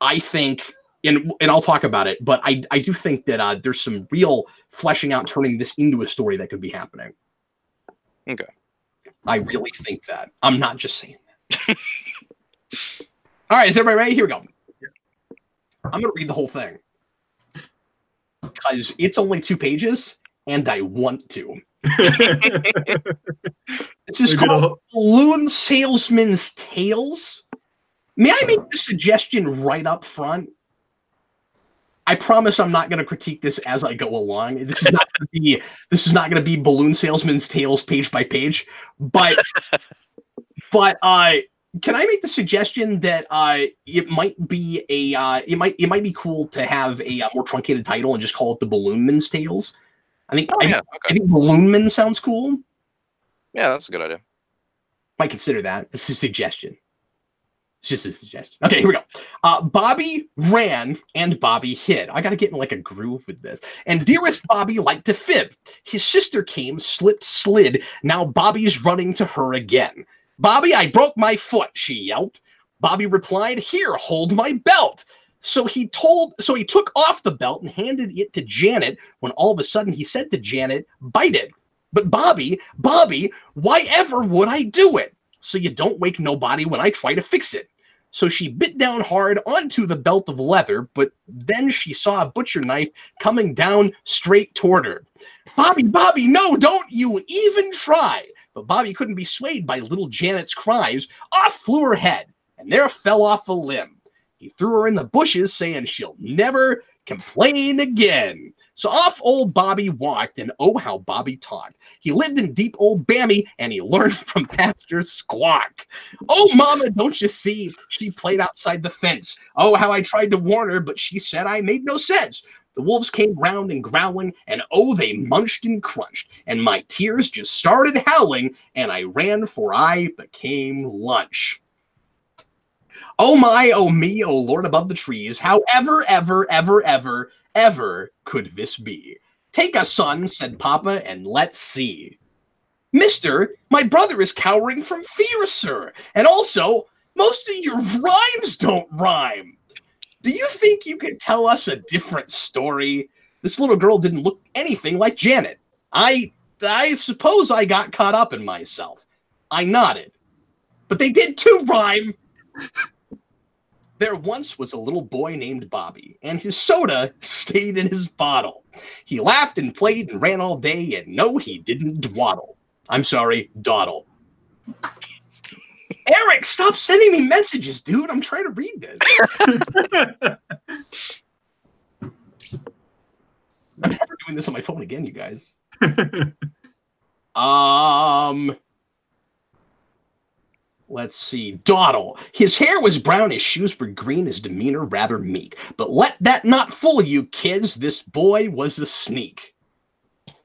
I think, and I'll talk about it, but I do think that there's some real fleshing out, turning this into a story that could be happening. Okay. I really think that. I'm not just saying that. All right, is everybody ready? Here we go. I'm going to read the whole thing because it's only 2 pages, and I want to. This is called Balloon Salesman's Tales. May I make the suggestion right up front? I promise I'm not going to critique this as I go along. This is not going to be Balloon Salesman's Tales page by page, but can I make the suggestion that it might be it might be cool to have a more truncated title and just call it the Balloonman's Tales? I think I think Balloonman sounds cool. Yeah, that's a good idea. Might consider that. This is a suggestion. It's just a suggestion. Okay, here we go. Bobby ran and Bobby hid. I got to get in like a groove with this. And dearest Bobby liked to fib. His sister came, slipped, slid. Now Bobby's running to her again. Bobby, I broke my foot, she yelped. Bobby replied, here, hold my belt. So he took off the belt and handed it to Janet when all of a sudden he said to Janet, bite it. But Bobby, why ever would I do it? So you don't wake nobody when I try to fix it. So she bit down hard onto the belt of leather, but then she saw a butcher knife coming down straight toward her. Bobby, no, don't you even try. But Bobby couldn't be swayed by little Janet's cries. Off flew her head, and there fell off a limb. He threw her in the bushes, saying she'll never complain again. So off old Bobby walked, and oh, how Bobby talked. He lived in deep old Bammy, and he learned from Pastor Squawk. Oh, mama, don't you see? She played outside the fence. Oh, how I tried to warn her, but she said I made no sense. The wolves came round and growling, and oh, they munched and crunched, and my tears just started howling, and I ran for I became lunch. Oh my, oh me, oh Lord above the trees, how ever could this be? Take us, son, said Papa, and let's see. Mister, my brother is cowering from fear, sir, and also, most of your rhymes don't rhyme. Do you think you could tell us a different story? This little girl didn't look anything like Janet. I suppose I got caught up in myself. I nodded. But they did too rhyme. There once was a little boy named Bobby, and his soda stayed in his bottle. He laughed and played and ran all day, and no, he didn't dwaddle. I'm sorry, dawdle. Eric, stop sending me messages, dude. I'm trying to read this. I'm never doing this on my phone again, you guys. Let's see. Dawdle. His hair was brown, his shoes were green, his demeanor rather meek. But let that not fool you, kids. This boy was a sneak.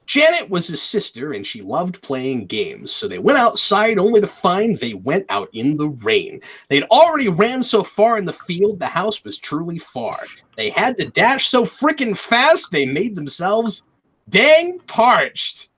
Janet was his sister, and she loved playing games. So they went outside only to find they went out in the rain. They'd already ran so far in the field, the house was truly far. They had to dash so frickin' fast, they made themselves dang parched.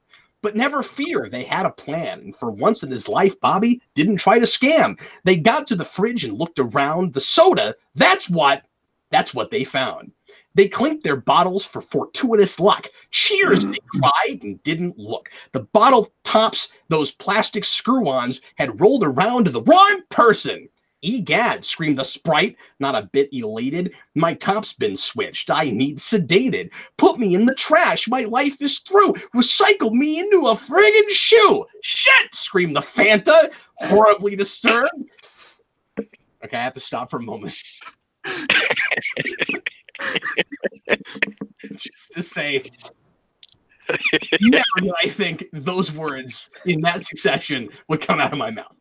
But never fear, they had a plan. And for once in his life, Bobby didn't try to scam. They got to the fridge and looked around. The soda, that's what they found. They clinked their bottles for fortuitous luck. Cheers, they cried and didn't look. The bottle tops, those plastic screw-ons, had rolled around to the wrong person. Egad, screamed the Sprite, not a bit elated. My top's been switched. I need sedated. Put me in the trash. My life is through. Recycle me into a friggin' shoe. Shit, screamed the Fanta, horribly disturbed. Okay, I have to stop for a moment. Just to say, never did I think those words in that succession would come out of my mouth.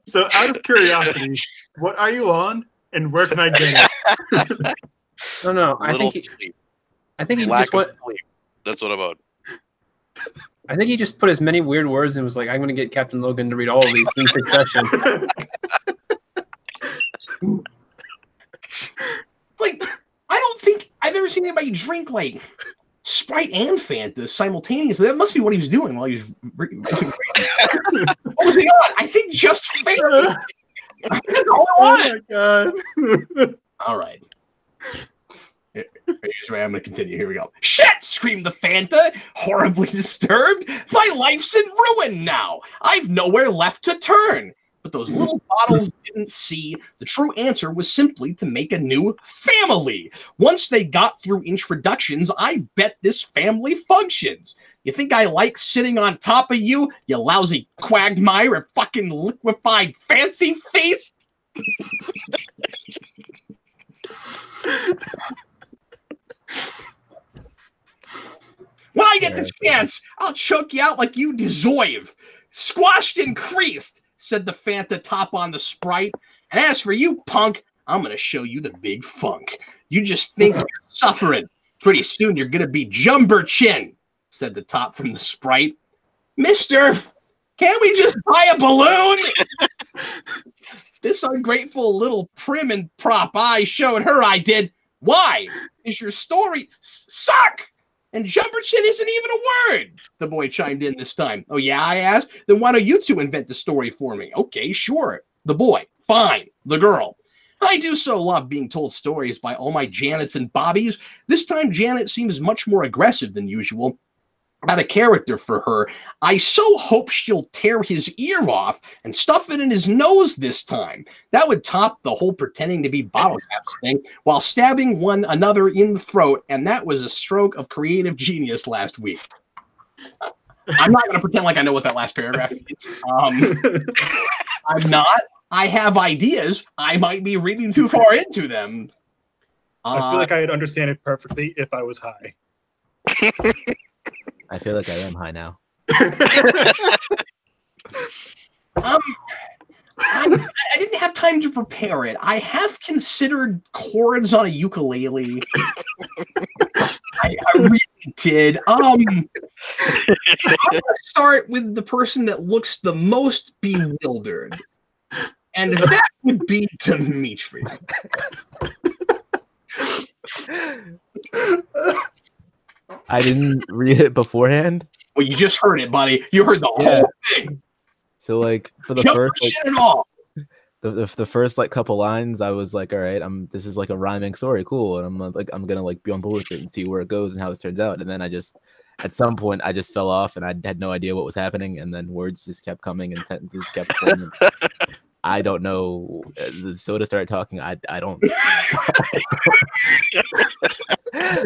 So, out of curiosity, what are you on, and where can I get it? No. I think he just went. That's what about. I think he just put as many weird words and was like, "I'm going to get Captain Logan to read all of these in succession." Like, I don't think I've ever seen anybody drink like Sprite and Fanta simultaneously. That must be what he was doing while he was. What was he on? I think just Fanta. Oh my god! All right. Here's where I'm going to continue. Here we go. Shit! Screamed the Fanta, horribly disturbed. My life's in ruin now. I've nowhere left to turn. But those little bottles didn't see. The true answer was simply to make a new family. Once they got through introductions, I bet this family functions. You think I like sitting on top of you, you lousy quagmire, fucking liquefied fancy face? When I get the chance, I'll choke you out like you deserve. Squashed and creased, said the Fanta top on the Sprite. And as for you, punk, I'm going to show you the big funk. You just think you're suffering. Pretty soon you're going to be jumper chin, said the top from the Sprite. Mister, can't we just buy a balloon? This ungrateful little prim and prop I showed her I did. Why? Is your story suck? And jumper chin isn't even a word. The boy chimed in this time. Oh, yeah, I asked. Then why don't you two invent the story for me? Okay, sure. The boy. Fine. The girl. I do so love being told stories by all my Janets and Bobbies. This time, Janet seems much more aggressive than usual. Got a character for her. I so hope she'll tear his ear off and stuff it in his nose this time. That would top the whole pretending to be bottle caps thing while stabbing one another in the throat, and that was a stroke of creative genius last week. I'm not going to pretend like I know what that last paragraph is. I'm not. I have ideas. I might be reading too far into them. I feel like I'd understand it perfectly if I was high. I feel like I am high now. I didn't have time to prepare it. I have considered chords on a ukulele. I really did. I'm gonna start with the person that looks the most bewildered, and that would be Dimitri. I didn't read it beforehand. Well, you just heard it, buddy. You heard the whole thing. So like for the Jump first shit and all. the first like couple lines, I was like, all right, this is like a rhyming story, cool, and I'm gonna like be on board with it and see where it goes and how this turns out. And then at some point I just fell off and I had no idea what was happening, and then words just kept coming and sentences kept forming. I don't know. The soda started talking. I don't.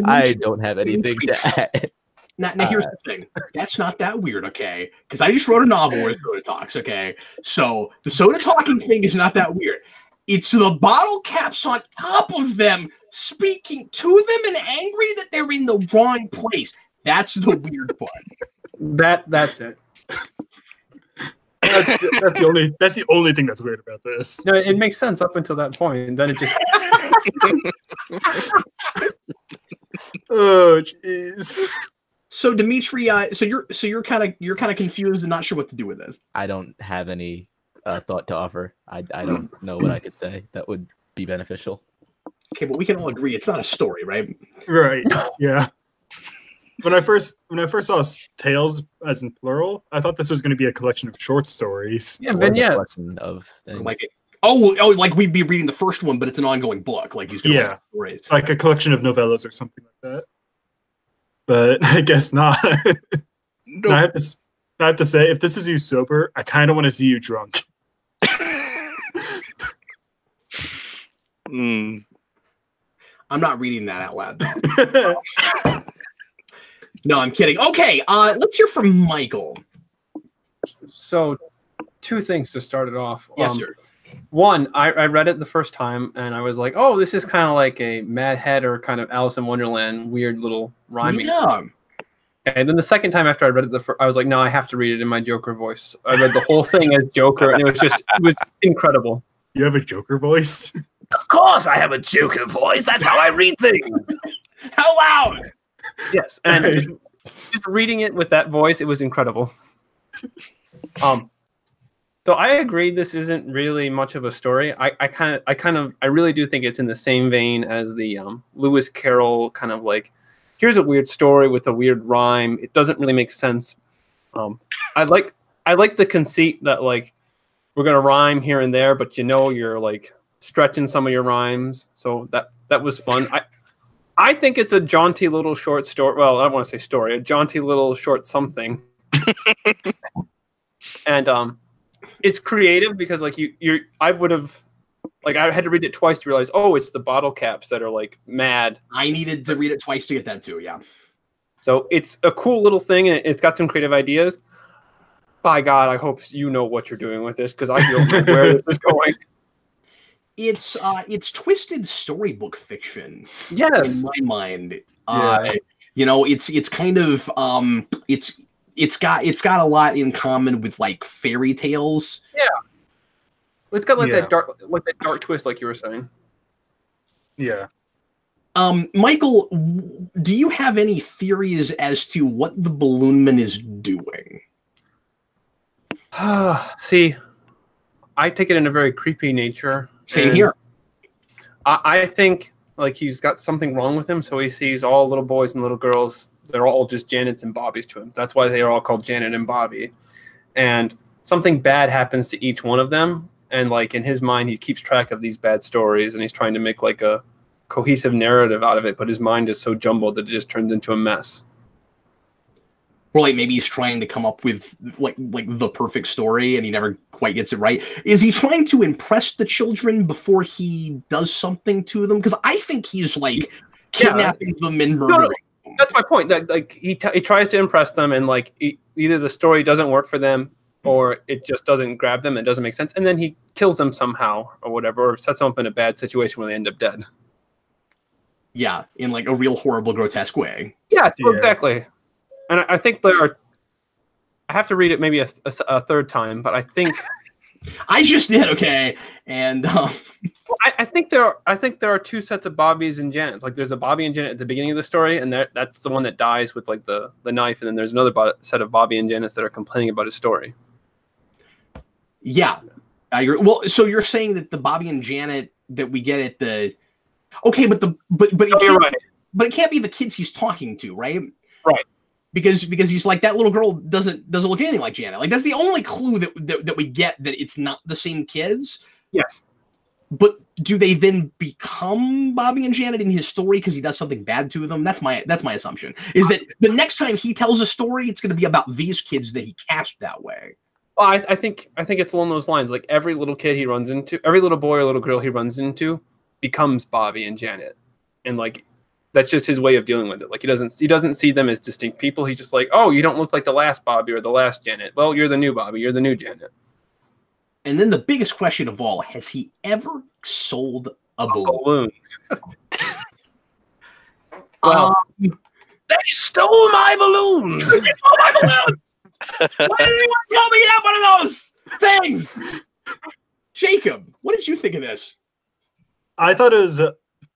I don't have anything to add. Now here's the thing. That's not that weird, okay? Because I just wrote a novel where soda talks, okay? So the soda talking thing is not that weird. It's the bottle caps on top of them speaking to them and angry that they're in the wrong place. That's the weird part. That's it. That's the only thing that's weird about this. No, it makes sense up until that point, and then it just. Oh jeez. So Dimitri, so you're kind of confused and not sure what to do with this. I don't have any thought to offer. I don't know what I could say that would be beneficial. Okay, but we can all agree it's not a story, right? Right. Yeah. When I first saw Tales as in plural, I thought this was going to be a collection of short stories. Yeah, vignettes. Collection of things. Like like we'd be reading the first one, but it's an ongoing book. Like he's going to stories. Like a collection of novellas or something like that. But I guess not. Nope. I have to say, if this is you sober, I kind of want to see you drunk. Hmm. I'm not reading that out loud, though. No, I'm kidding. Okay, let's hear from Michael. So, two things to start it off. Yes, sir. One, I read it the first time, and I was like, oh, this is kind of like a Mad Hatter kind of Alice in Wonderland, weird little rhyming. Yeah. And then the second time after I read it, I was like, no, I have to read it in my Joker voice. I read the whole thing as Joker, and it was incredible. You have a Joker voice? Of course I have a Joker voice. That's how I read things. How loud? Yes, and just reading it with that voice, it was incredible. So I agree this isn't really much of a story. I really do think it's in the same vein as the Lewis Carroll kind of like, here's a weird story with a weird rhyme. It doesn't really make sense. I like the conceit that like we're gonna rhyme here and there, but you're like stretching some of your rhymes. So that was fun. I think it's a jaunty little short story. Well, I don't want to say story, a jaunty little short something. And it's creative because like I would have like I had to read it twice to realize, oh, it's the bottle caps that are like mad. I needed to read it twice to get that too, yeah. So it's a cool little thing, and it's got some creative ideas. By God, I hope you know what you're doing with this because I don't know where this is going. It's twisted storybook fiction. Yes, in my mind. Yeah. It's kind of it's got a lot in common with like fairy tales. Yeah, it's got like that dark twist, like you were saying. Yeah. Michael, do you have any theories as to what the Balloon Man is doing? See, I take it in a very creepy nature. Same here. I think like he's got something wrong with him, so he sees all little boys and little girls. They're all just Janets and Bobbies to him. That's why they are all called Janet and Bobby. And something bad happens to each one of them. And like in his mind, he keeps track of these bad stories, and he's trying to make like a cohesive narrative out of it. But his mind is so jumbled that it just turns into a mess. Or like maybe he's trying to come up with like the perfect story and he never quite gets it right. Is he trying to impress the children before he does something to them? Because I think he's like kidnapping them and murdering them. That's my point. That like he tries to impress them, and like either the story doesn't work for them or it just doesn't grab them. It doesn't make sense, and then he kills them somehow or whatever, or sets them up in a bad situation where they end up dead. Yeah, in like a real horrible, grotesque way. Yeah, Yeah. exactly. And I think there are. I have to read it maybe a third time, but I think I just did, okay, and I think there are two sets of Bobbies and Janets. Like there's a Bobby and Janet at the beginning of the story, and that's the one that dies with like the knife, and then there's another set of Bobby and Janets that are complaining about his story. yeah, I agree. Well, so you're saying that the Bobby and Janet that we get at the okay, but You're right. But it can't be the kids he's talking to, right? Right. Because he's like, that little girl doesn't look anything like Janet. Like that's the only clue that we get that it's not the same kids. Yes. But do they then become Bobby and Janet in his story because he does something bad to them? That's my assumption. Is that the next time he tells a story, it's going to be about these kids that he cast that way. Well, I think it's along those lines. Like every little kid he runs into, every little boy or little girl he runs into, becomes Bobby and Janet, and like that's just his way of dealing with it. Like he doesn't see them as distinct people. He's just like, oh, you don't look like the last Bobby or the last Janet. Well, you're the new Bobby. You're the new Janet. And then the biggest question of all: has he ever sold a balloon? Well, they stole my balloon. They stole my balloon. Why did anyone tell me you had one of those things? Jacob, what did you think of this? I thought it was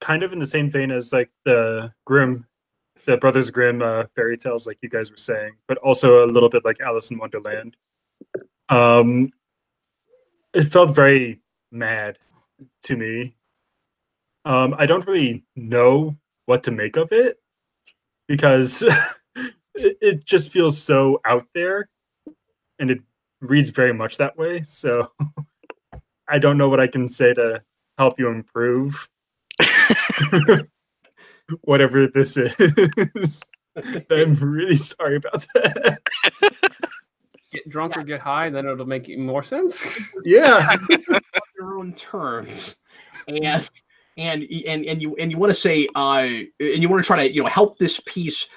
kind of in the same vein as like the Brothers Grimm fairy tales, like you guys were saying, but also a little bit like Alice in Wonderland. It felt very mad to me. I don't really know what to make of it because it just feels so out there, and it reads very much that way. So I don't know what I can say to help you improve whatever this is. I'm really sorry about that. Get drunk or get high, then it'll make more sense. Yeah. On your own terms, and you want to say and you want to try to help this piece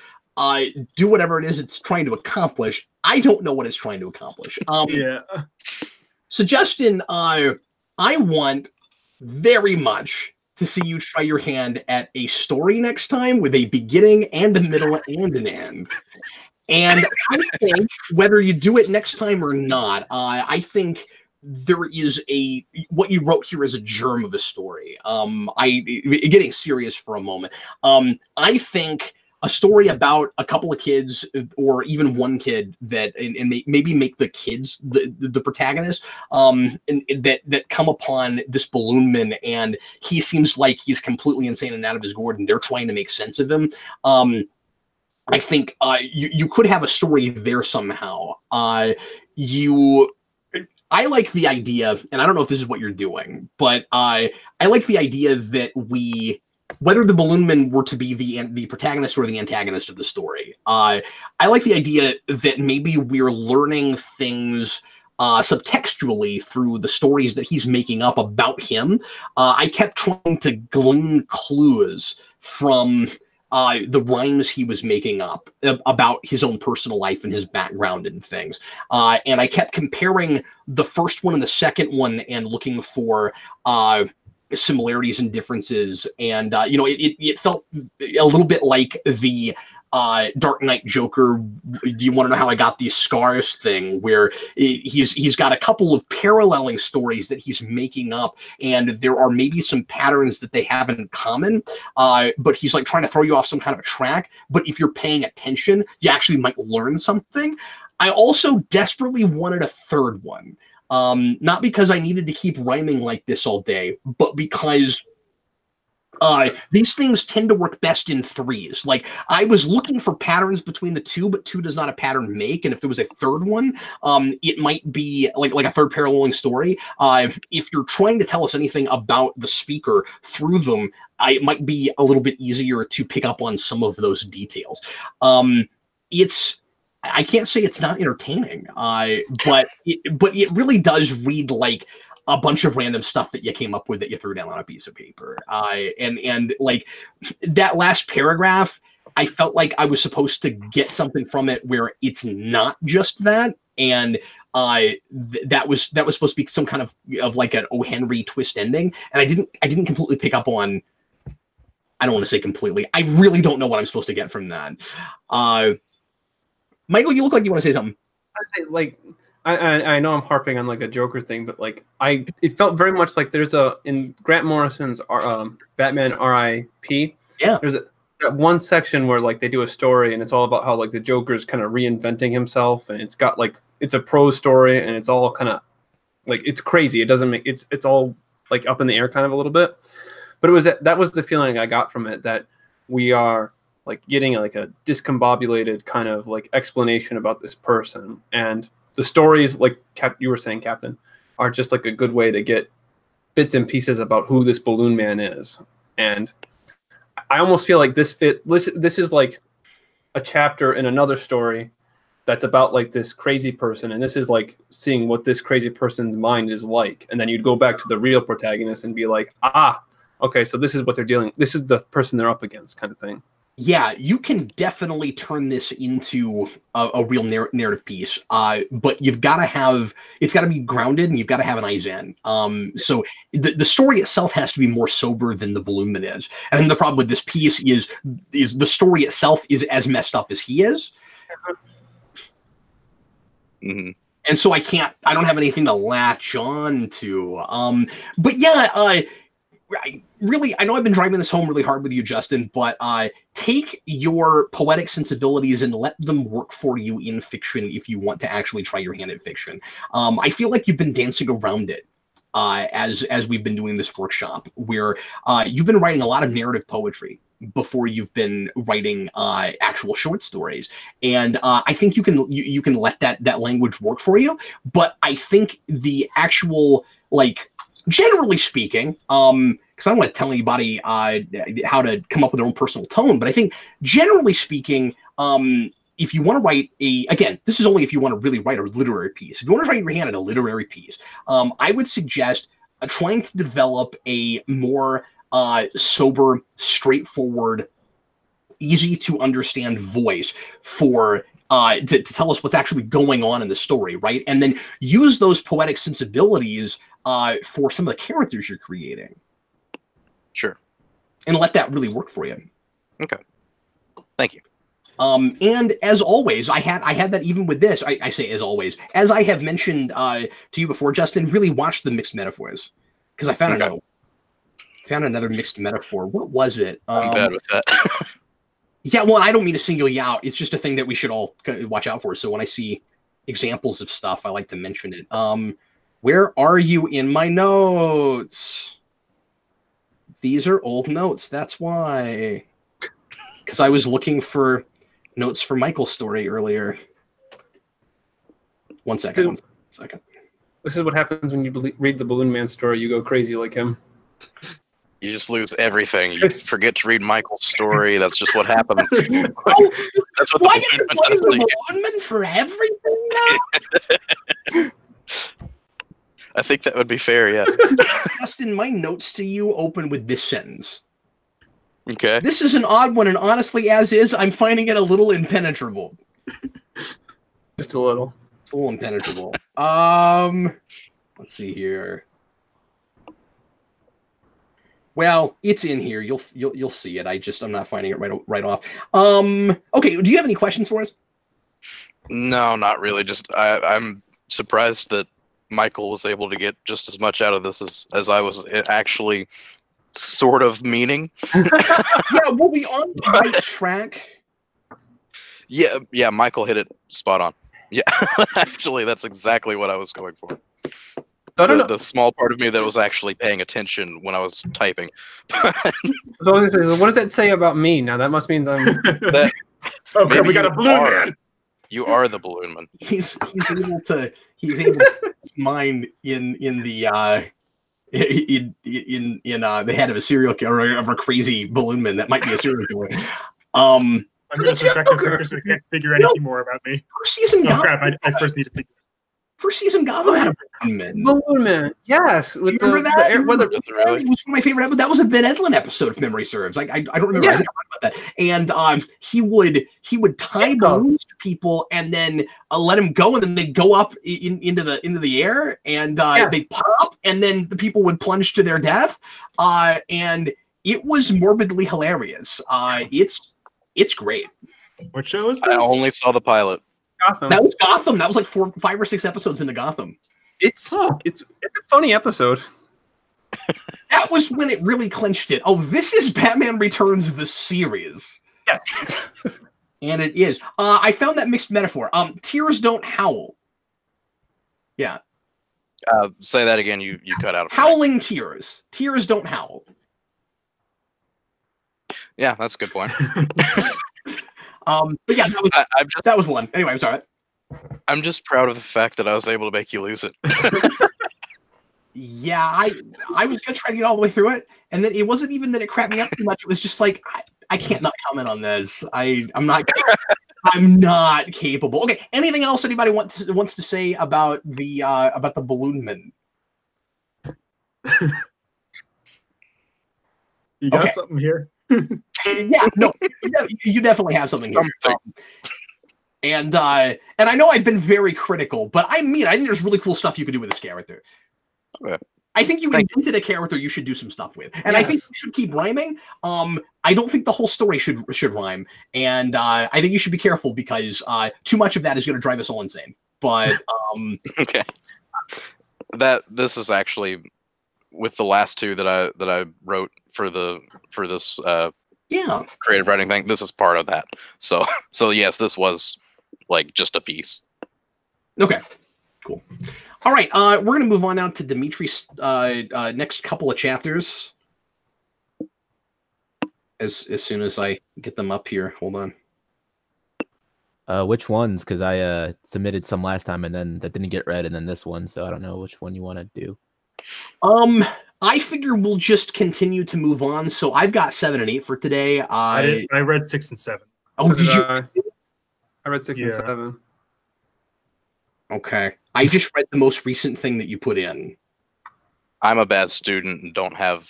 do whatever it is it's trying to accomplish. I don't know what it's trying to accomplish. Yeah. So Justin, I want very much to see you try your hand at a story next time with a beginning and a middle and an end. And I think whether you do it next time or not, I think there is what you wrote here is a germ of a story. Getting serious for a moment. I think a story about a couple of kids or even one kid that and maybe make the kids the protagonist and that come upon this balloon man, and he seems like he's completely insane and out of his gourd, and they're trying to make sense of him. I think you could have a story there somehow. I like the idea, and I don't know if this is what you're doing, but I like the idea that whether the balloon man were to be the protagonist or the antagonist of the story, I like the idea that maybe we're learning things subtextually through the stories that he's making up about him. I kept trying to glean clues from the rhymes he was making up about his own personal life and his background and things. And I kept comparing the first one and the second one and looking for similarities and differences. And, it felt a little bit like the Dark Knight Joker, do you want to know how I got these scars thing, where he's got a couple of paralleling stories that he's making up, and there are maybe some patterns that they have in common, but he's like trying to throw you off some kind of a track. But if you're paying attention, you actually might learn something. I also desperately wanted a third one, not because I needed to keep rhyming like this all day, but because these things tend to work best in threes. Like, I was looking for patterns between the two, but two does not a pattern make. And if there was a third one, it might be like a third paralleling story. If you're trying to tell us anything about the speaker through them, it might be a little bit easier to pick up on some of those details. I can't say it's not entertaining, but it really does read like a bunch of random stuff that you came up with that you threw down on a piece of paper. And like that last paragraph, I felt like I was supposed to get something from it where it's not just that. And that was supposed to be some kind of like an O. Henry twist ending. And I didn't completely pick up on I don't want to say completely. I really don't know what I'm supposed to get from that. Michael, you look like you want to say something. I say like I know I'm harping on like a Joker thing, but like it felt very much like there's in Grant Morrison's Batman R.I.P. Yeah, there's that one section where like they do a story and it's all about how like the Joker's kind of reinventing himself, and it's got like it's a prose story and it's all kind of like it's crazy. It doesn't make it's all like up in the air kind of a little bit, but that was the feeling I got from it, that we are like getting like a discombobulated kind of like explanation about this person, and the stories, like you were saying, Captain, are just like a good way to get bits and pieces about who this Balloon Man is. And I almost feel like this is like a chapter in another story that's about like this crazy person, and this is like seeing what this crazy person's mind is like, and then you'd go back to the real protagonist and be like, okay, so this is what they're this is the person they're up against, kind of thing. Yeah, you can definitely turn this into a real narrative piece, but it's got to be grounded, and you've got to have an Eisen. So the story itself has to be more sober than the Balloon Man is. And the problem with this piece is the story itself is as messed up as he is. Mm-hmm. And so I don't have anything to latch on to. But yeah, really, I know I've been driving this home really hard with you, Justin, but take your poetic sensibilities and let them work for you in fiction if you want to actually try your hand at fiction. I feel like you've been dancing around it as we've been doing this workshop, where you've been writing a lot of narrative poetry before you've been writing actual short stories, and I think you can let that language work for you. But I think the actual, like, generally speaking, because I don't want to tell anybody how to come up with their own personal tone, but I think generally speaking, if you want to write again, this is only if you want to really write a literary piece. If you want to try your hand at a literary piece, I would suggest trying to develop a more sober, straightforward, easy to understand voice for to tell us what's actually going on in the story, right? And then use those poetic sensibilities for some of the characters you're creating. Sure. And let that really work for you. Okay. Thank you. And as always, I had that even with this. I say as always, as I have mentioned to you before, Justin, really watch the mixed metaphors, because I found another mixed metaphor. What was it? I'm bad with that. Yeah, well, I don't mean to single you out. It's just a thing that we should all watch out for. So when I see examples of stuff, I like to mention it. Where are you in my notes? These are old notes. That's why. Because I was looking for notes for Michael's story earlier. One second. This is what happens when you read the Balloon Man story. You go crazy like him. You just lose everything. You forget to read Michael's story. That's just what happens. That's what Why get the Balloon Man for everything now? I think that would be fair, yeah. Justin, my notes to you open with this sentence. Okay. This is an odd one, and honestly, as is, I'm finding it a little impenetrable. Just a little. It's a little impenetrable. Let's see here. Well, it's in here. You'll see it. I'm not finding it right off. Okay. Do you have any questions for us? No, not really. Just I'm surprised that Michael was able to get just as much out of this as I was actually sort of meaning. Yeah, we'll be on the right track. Yeah, Michael hit it spot on. Yeah, actually, that's exactly what I was going for. The small part of me that was actually paying attention when I was typing. So what does that say about me? Now that must mean I'm. Okay, we got a Balloon Man. You are the Balloon Man. He's able to mind in the the head of a serial killer, or of a crazy balloon man that might be a serial killer. I'm going to subtract it because I can't figure anything more about me. First season, crap! I first need to figure. First season Gotham had a Balloon Man. Balloon Man, yes. With remember that? It was one of my favorite episodes. That was a Ben Edlund episode, if memory serves. I don't remember anything about that. And he would tie balloons to people and then let them go, and then they'd go up into the air, and they pop, and then the people would plunge to their death. And It was morbidly hilarious. It's great. What show is I this? only saw the pilot. Gotham. That was Gotham. That was like 5 or 6 episodes into Gotham. It's a funny episode. That was when it really clinched it. Oh, this is Batman Returns the series. Yes. And it is. I found that mixed metaphor. Tears don't howl. Yeah. Say that again. You cut out. Howling tears. Tears don't howl. Yeah, that's a good point. But yeah, that was one. Anyway, I'm sorry. I'm just proud of the fact that I was able to make you lose it. Yeah, I was gonna try to get all the way through it, and then it wasn't even that it crapped me up too much. It was just like I can't not comment on this. I'm not capable. Okay, anything else anybody wants to say about the Balloon Man? You got Okay. something here? Yeah, no, you definitely have something here. And I know I've been very critical, but I think there's really cool stuff you can do with this character. Okay. I think you invented a character you should do some stuff with, and I think you should keep rhyming. I don't think the whole story should rhyme, and I think you should be careful because too much of that is going to drive us all insane. But Okay. This is actually with the last two that I wrote for this yeah, creative writing thing. This is part of that. So yes, this was like just a piece. okay, cool. All right, we're going to move on now to Dimitri's next couple of chapters. As soon as I get them up here, hold on. Which ones? Because I submitted some last time and then that didn't get read, and then this one. So I don't know which one you want to do. I figure we'll just continue to move on. So I've got 7 and 8 for today. I read 6 and 7. Oh, did you? I read 6 and 7. Okay, I just read the most recent thing that you put in. I'm a bad student and don't have.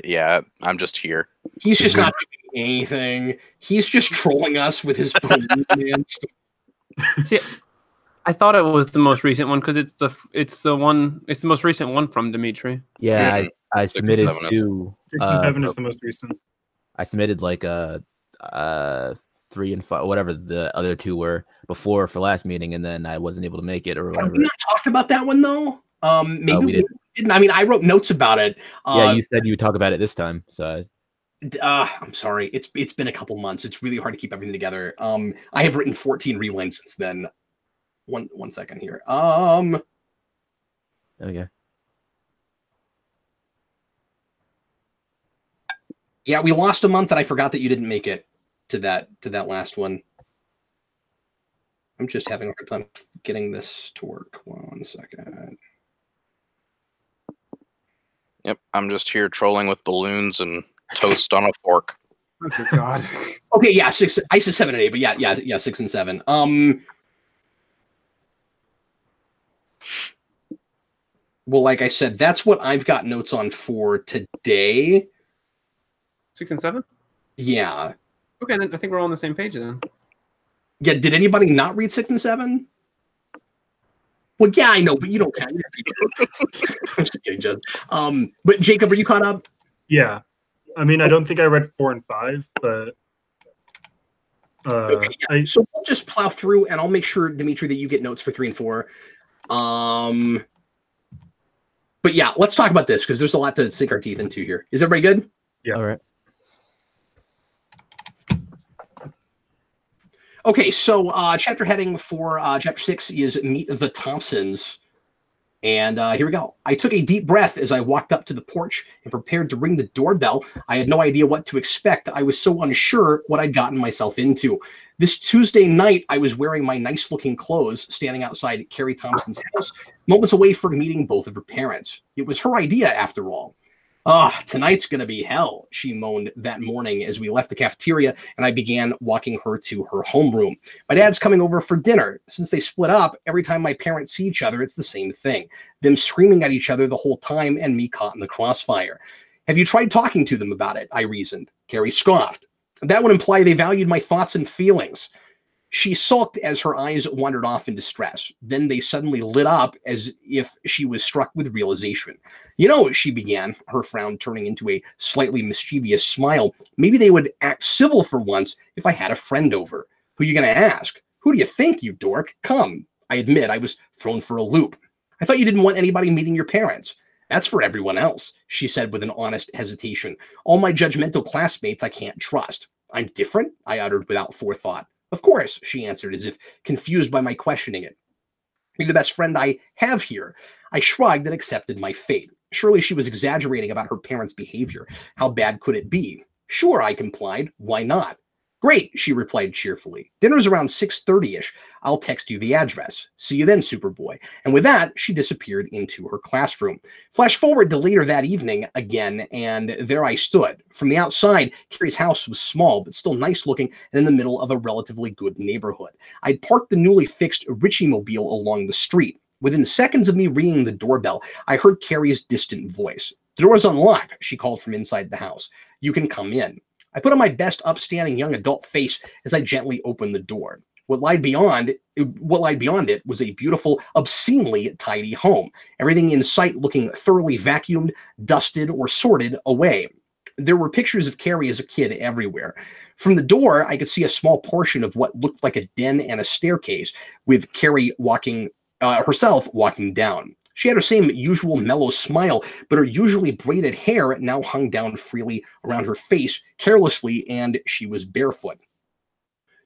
Yeah, I'm just here. He's just not doing anything. He's just trolling us with his Balloon Man stuff. See, I thought it was the most recent one because it's the most recent one from Dimitri. Yeah, Yeah. I 6 and submitted 7 is- two. 6 and 7 is the most recent. I submitted like 3 and 5, whatever the other two were before for last meeting, and then I wasn't able to make it or Have whatever. we not talked about that one though? Maybe we we didn't. didn't. I mean, I wrote notes about it. Yeah, you said you would talk about it this time, so I'm sorry. It's been a couple months. It's really hard to keep everything together. I have written 14 relines since then. One second here. okay. Yeah, we lost a month, and I forgot that you didn't make it to that last one. I'm just having a hard time getting this to work. 1 second. Yep, I'm just here trolling with balloons and toast on a fork. Oh my god. Okay, yeah, 6. I said 7 and 8, but yeah, 6 and 7. Well, like I said, that's what I've got notes on for today. 6 and 7? Yeah. Okay, then I think we're all on the same page then. Yeah, did anybody not read 6 and 7? Well, yeah, I know, but you don't count. I'm just kidding, Judge. But Jacob, are you caught up? Yeah. I mean, I don't think I read 4 and 5, but Okay, yeah. So we'll just plow through, and I'll make sure, Dimitri, that you get notes for 3 and 4. But yeah, let's talk about this because there's a lot to sink our teeth into here. Is everybody good? Yeah. All right. Okay, so chapter heading for chapter 6 is Meet the Thompsons. And here we go. I took a deep breath as I walked up to the porch and prepared to ring the doorbell. I had no idea what to expect. I was so unsure what I'd gotten myself into. This Tuesday night, I was wearing my nice-looking clothes, standing outside Carrie Thompson's house, moments away from meeting both of her parents. It was her idea, after all. Tonight's going to be hell, she moaned that morning as we left the cafeteria and I began walking her to her homeroom. My dad's coming over for dinner. Since they split up, every time my parents see each other, it's the same thing. Them screaming at each other the whole time and me caught in the crossfire. Have you tried talking to them about it? I reasoned. Carrie scoffed. That would imply they valued my thoughts and feelings. She sulked as her eyes wandered off in distress. Then they suddenly lit up as if she was struck with realization. You know, she began, her frown turning into a slightly mischievous smile. Maybe they would act civil for once if I had a friend over. Who you going to ask? Who do you think, you dork? Come. I admit I was thrown for a loop. I thought you didn't want anybody meeting your parents. That's for everyone else, she said with an honest hesitation. All my judgmental classmates I can't trust. I'm different, I uttered without forethought. Of course, she answered, as if confused by my questioning it. You're the best friend I have here. I shrugged and accepted my fate. Surely she was exaggerating about her parents' behavior. How bad could it be? Sure, I complied. Why not? Great, she replied cheerfully. Dinner's around 6:30-ish. I'll text you the address. See you then, Superboy. And with that, she disappeared into her classroom. Flash forward to later that evening again, and there I stood. From the outside, Carrie's house was small, but still nice looking and in the middle of a relatively good neighborhood. I'd parked the newly fixed Richie-mobile along the street. Within seconds of me ringing the doorbell, I heard Carrie's distant voice. The door's unlocked, she called from inside the house. You can come in. I put on my best upstanding young adult face as I gently opened the door. What lied beyond it was a beautiful, obscenely tidy home. Everything in sight looking thoroughly vacuumed, dusted, or sorted away. There were pictures of Carrie as a kid everywhere. From the door, I could see a small portion of what looked like a den and a staircase, with Carrie herself walking down. She had her same usual mellow smile, but her usually braided hair now hung down freely around her face, carelessly, and she was barefoot.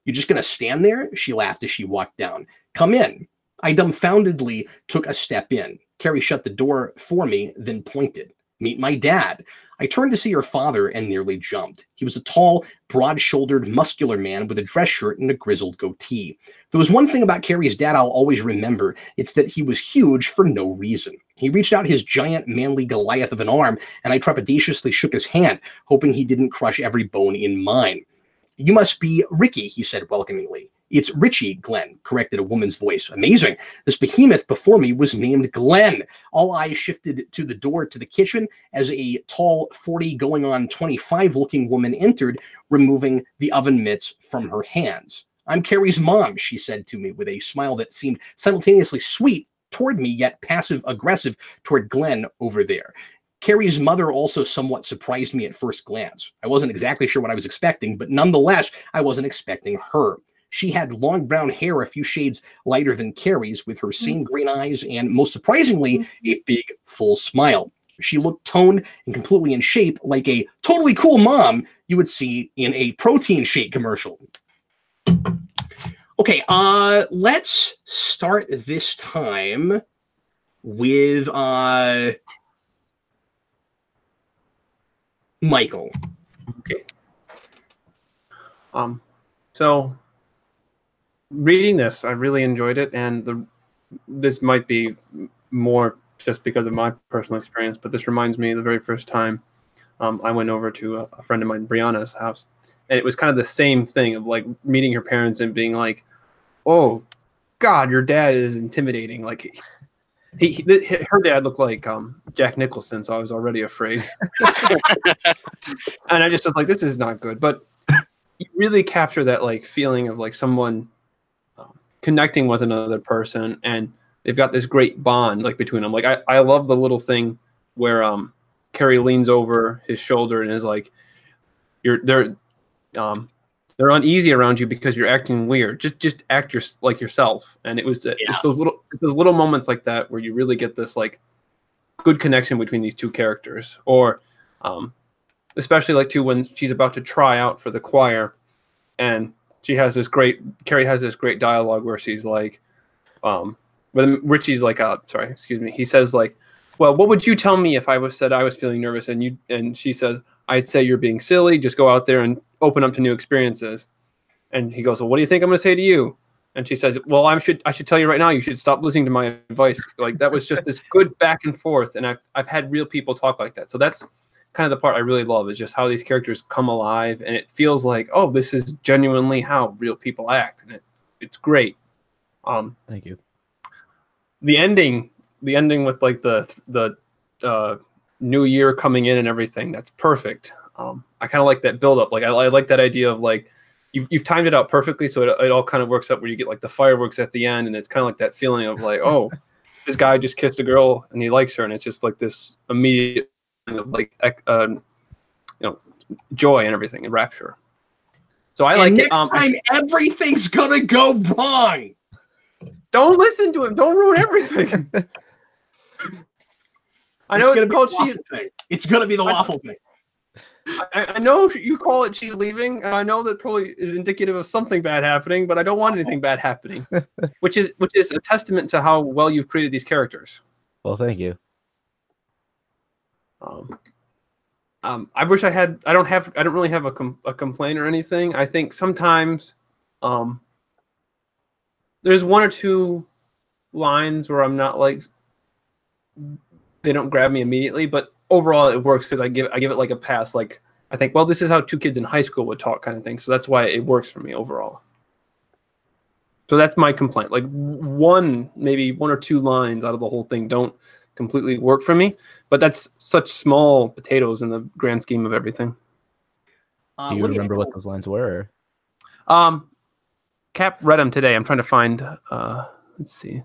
You just gonna stand there? She laughed as she walked down. Come in. I dumbfoundedly took a step in. Carrie shut the door for me, then pointed. Meet my dad. I turned to see her father and nearly jumped. He was a tall, broad-shouldered, muscular man with a dress shirt and a grizzled goatee. There was one thing about Carrie's dad I'll always remember. It's that he was huge for no reason. He reached out his giant, manly Goliath of an arm, and I trepidatiously shook his hand, hoping he didn't crush every bone in mine. You must be Ricky, he said welcomingly. It's Richie, Glenn, corrected a woman's voice. Amazing. This behemoth before me was named Glenn. All eyes shifted to the door to the kitchen as a tall 40 going on 25 looking woman entered, removing the oven mitts from her hands. I'm Carrie's mom, she said to me with a smile that seemed simultaneously sweet toward me, yet passive-aggressive toward Glenn over there. Carrie's mother also somewhat surprised me at first glance. I wasn't exactly sure what I was expecting, but nonetheless, I wasn't expecting her. She had long brown hair, a few shades lighter than Carrie's, with her same green eyes and, most surprisingly, a big, full smile. She looked toned and completely in shape, like a totally cool mom you would see in a protein shake commercial. Okay, let's start this time with Michael. Okay. So reading this, I really enjoyed it, and this might be more just because of my personal experience, but this reminds me of the very first time I went over to a friend of mine, Brianna's house, and it was kind of the same thing of like meeting her parents and being like, "Oh, God, your dad is intimidating." Like her dad looked like Jack Nicholson, so I was already afraid, and I just was like, "This is not good." But you really capture that like feeling of like someone connecting with another person, and they've got this great bond like between them. Like I love the little thing where Carrie leans over his shoulder and is like, they're uneasy around you because you're acting weird. Just act like yourself. And it was it's those little moments like that where you really get this like good connection between these two characters. Or especially like too when she's about to try out for the choir, and Carrie has this great dialogue where she's like, when Richie's like, he says like, well, what would you tell me if I said I was feeling nervous? And she says, I'd say you're being silly. Just go out there and open up to new experiences. And he goes, well, what do you think I'm going to say to you? And she says, well, I should tell you right now, you should stop listening to my advice. Like that was just this good back and forth. And I've had real people talk like that. So that's kind of the part I really love, is just how these characters come alive, and it feels like, oh, this is genuinely how real people act, and it's great. Thank you. The ending with like the new year coming in and everything, that's perfect. I kind of like that build up. Like I like that idea of like you've timed it out perfectly, so it all kind of works up where you get like the fireworks at the end, and it's kind of like that feeling of like, oh, this guy just kissed a girl and he likes her, and it's just like this immediate kind of like joy and everything and rapture. So I like and it. Next time everything's gonna go wrong. Don't listen to him. Don't ruin everything. I know it's called She's. It's gonna be the waffle thing. I know you call it She's Leaving, and I know that probably is indicative of something bad happening, but I don't want anything bad happening, which is a testament to how well you've created these characters. Well, thank you. I wish I had. I don't really have a complaint or anything. I think sometimes, there's one or two lines where I'm not like, they don't grab me immediately, but overall it works because I give it like a pass. Like I think, well, this is how two kids in high school would talk, kind of thing. So that's why it works for me overall. So that's my complaint. Like maybe one or two lines out of the whole thing don't completely work for me, but that's such small potatoes in the grand scheme of everything. Do you remember what those lines were? Cap read them today. I'm trying to find. Let's see.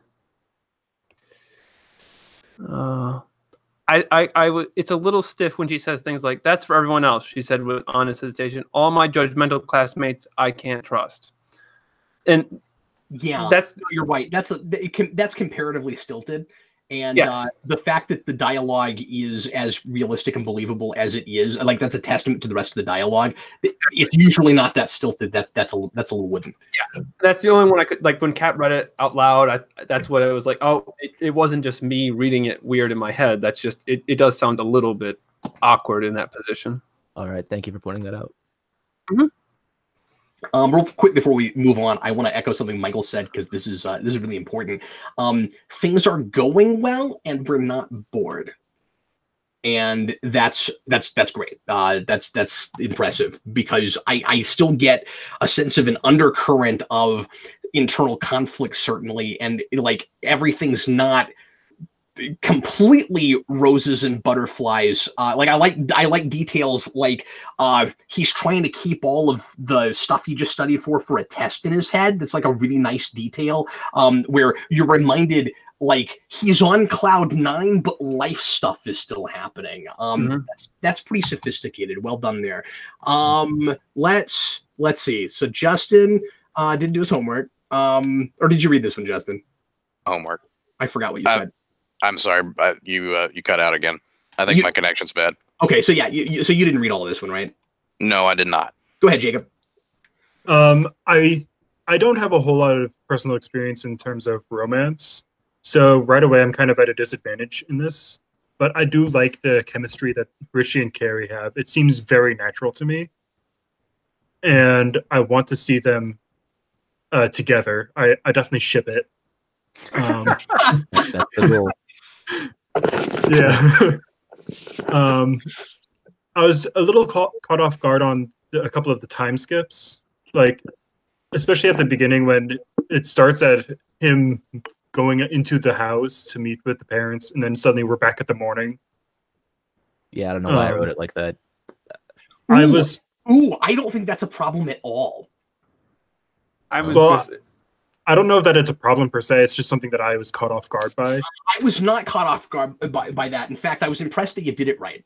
It's a little stiff when she says things like, "That's for everyone else," she said with honest hesitation. "All my judgmental classmates I can't trust." And yeah, you're right. That's comparatively stilted. And yes. The fact that the dialogue is as realistic and believable as it is, like that's a testament to the rest of the dialogue. It's usually not that stilted. That's a little wooden. Yeah, that's the only one I could like when Kat read it out loud. That's what it was like. Oh, it wasn't just me reading it weird in my head. That's just it does sound a little bit awkward in that position. All right, thank you for pointing that out. Mm-hmm. Real quick before we move on, I want to echo something Michael said because this is really important. Things are going well, and we're not bored, and that's great. That's impressive because I still get a sense of an undercurrent of internal conflict, certainly, and like everything's not completely roses and butterflies. Like I like details like he's trying to keep all of the stuff he just studied for a test in his head. That's like a really nice detail where you're reminded like he's on cloud 9 but life stuff is still happening. That's pretty sophisticated. Well done there. Let's see. So Justin didn't do his homework. Or did you read this one, Justin? Homework. I forgot what you said. I'm sorry, but you cut out again. I think my connection's bad. Okay, so yeah, so you didn't read all of this one, right? No, I did not. Go ahead, Jacob. I don't have a whole lot of personal experience in terms of romance, so right away I'm kind of at a disadvantage in this. But I do like the chemistry that Richie and Carrie have. It seems very natural to me, and I want to see them together. I definitely ship it. That's the goal. Yeah. I was a little caught off guard on a couple of the time skips, like especially at the beginning when it starts at him going into the house to meet with the parents, and then suddenly we're back at the morning. Yeah, I don't know why I wrote it like that. I don't think that's a problem at all. I don't know that it's a problem per se. It's just something that I was caught off guard by. I was not caught off guard by that. In fact, I was impressed that you did it right.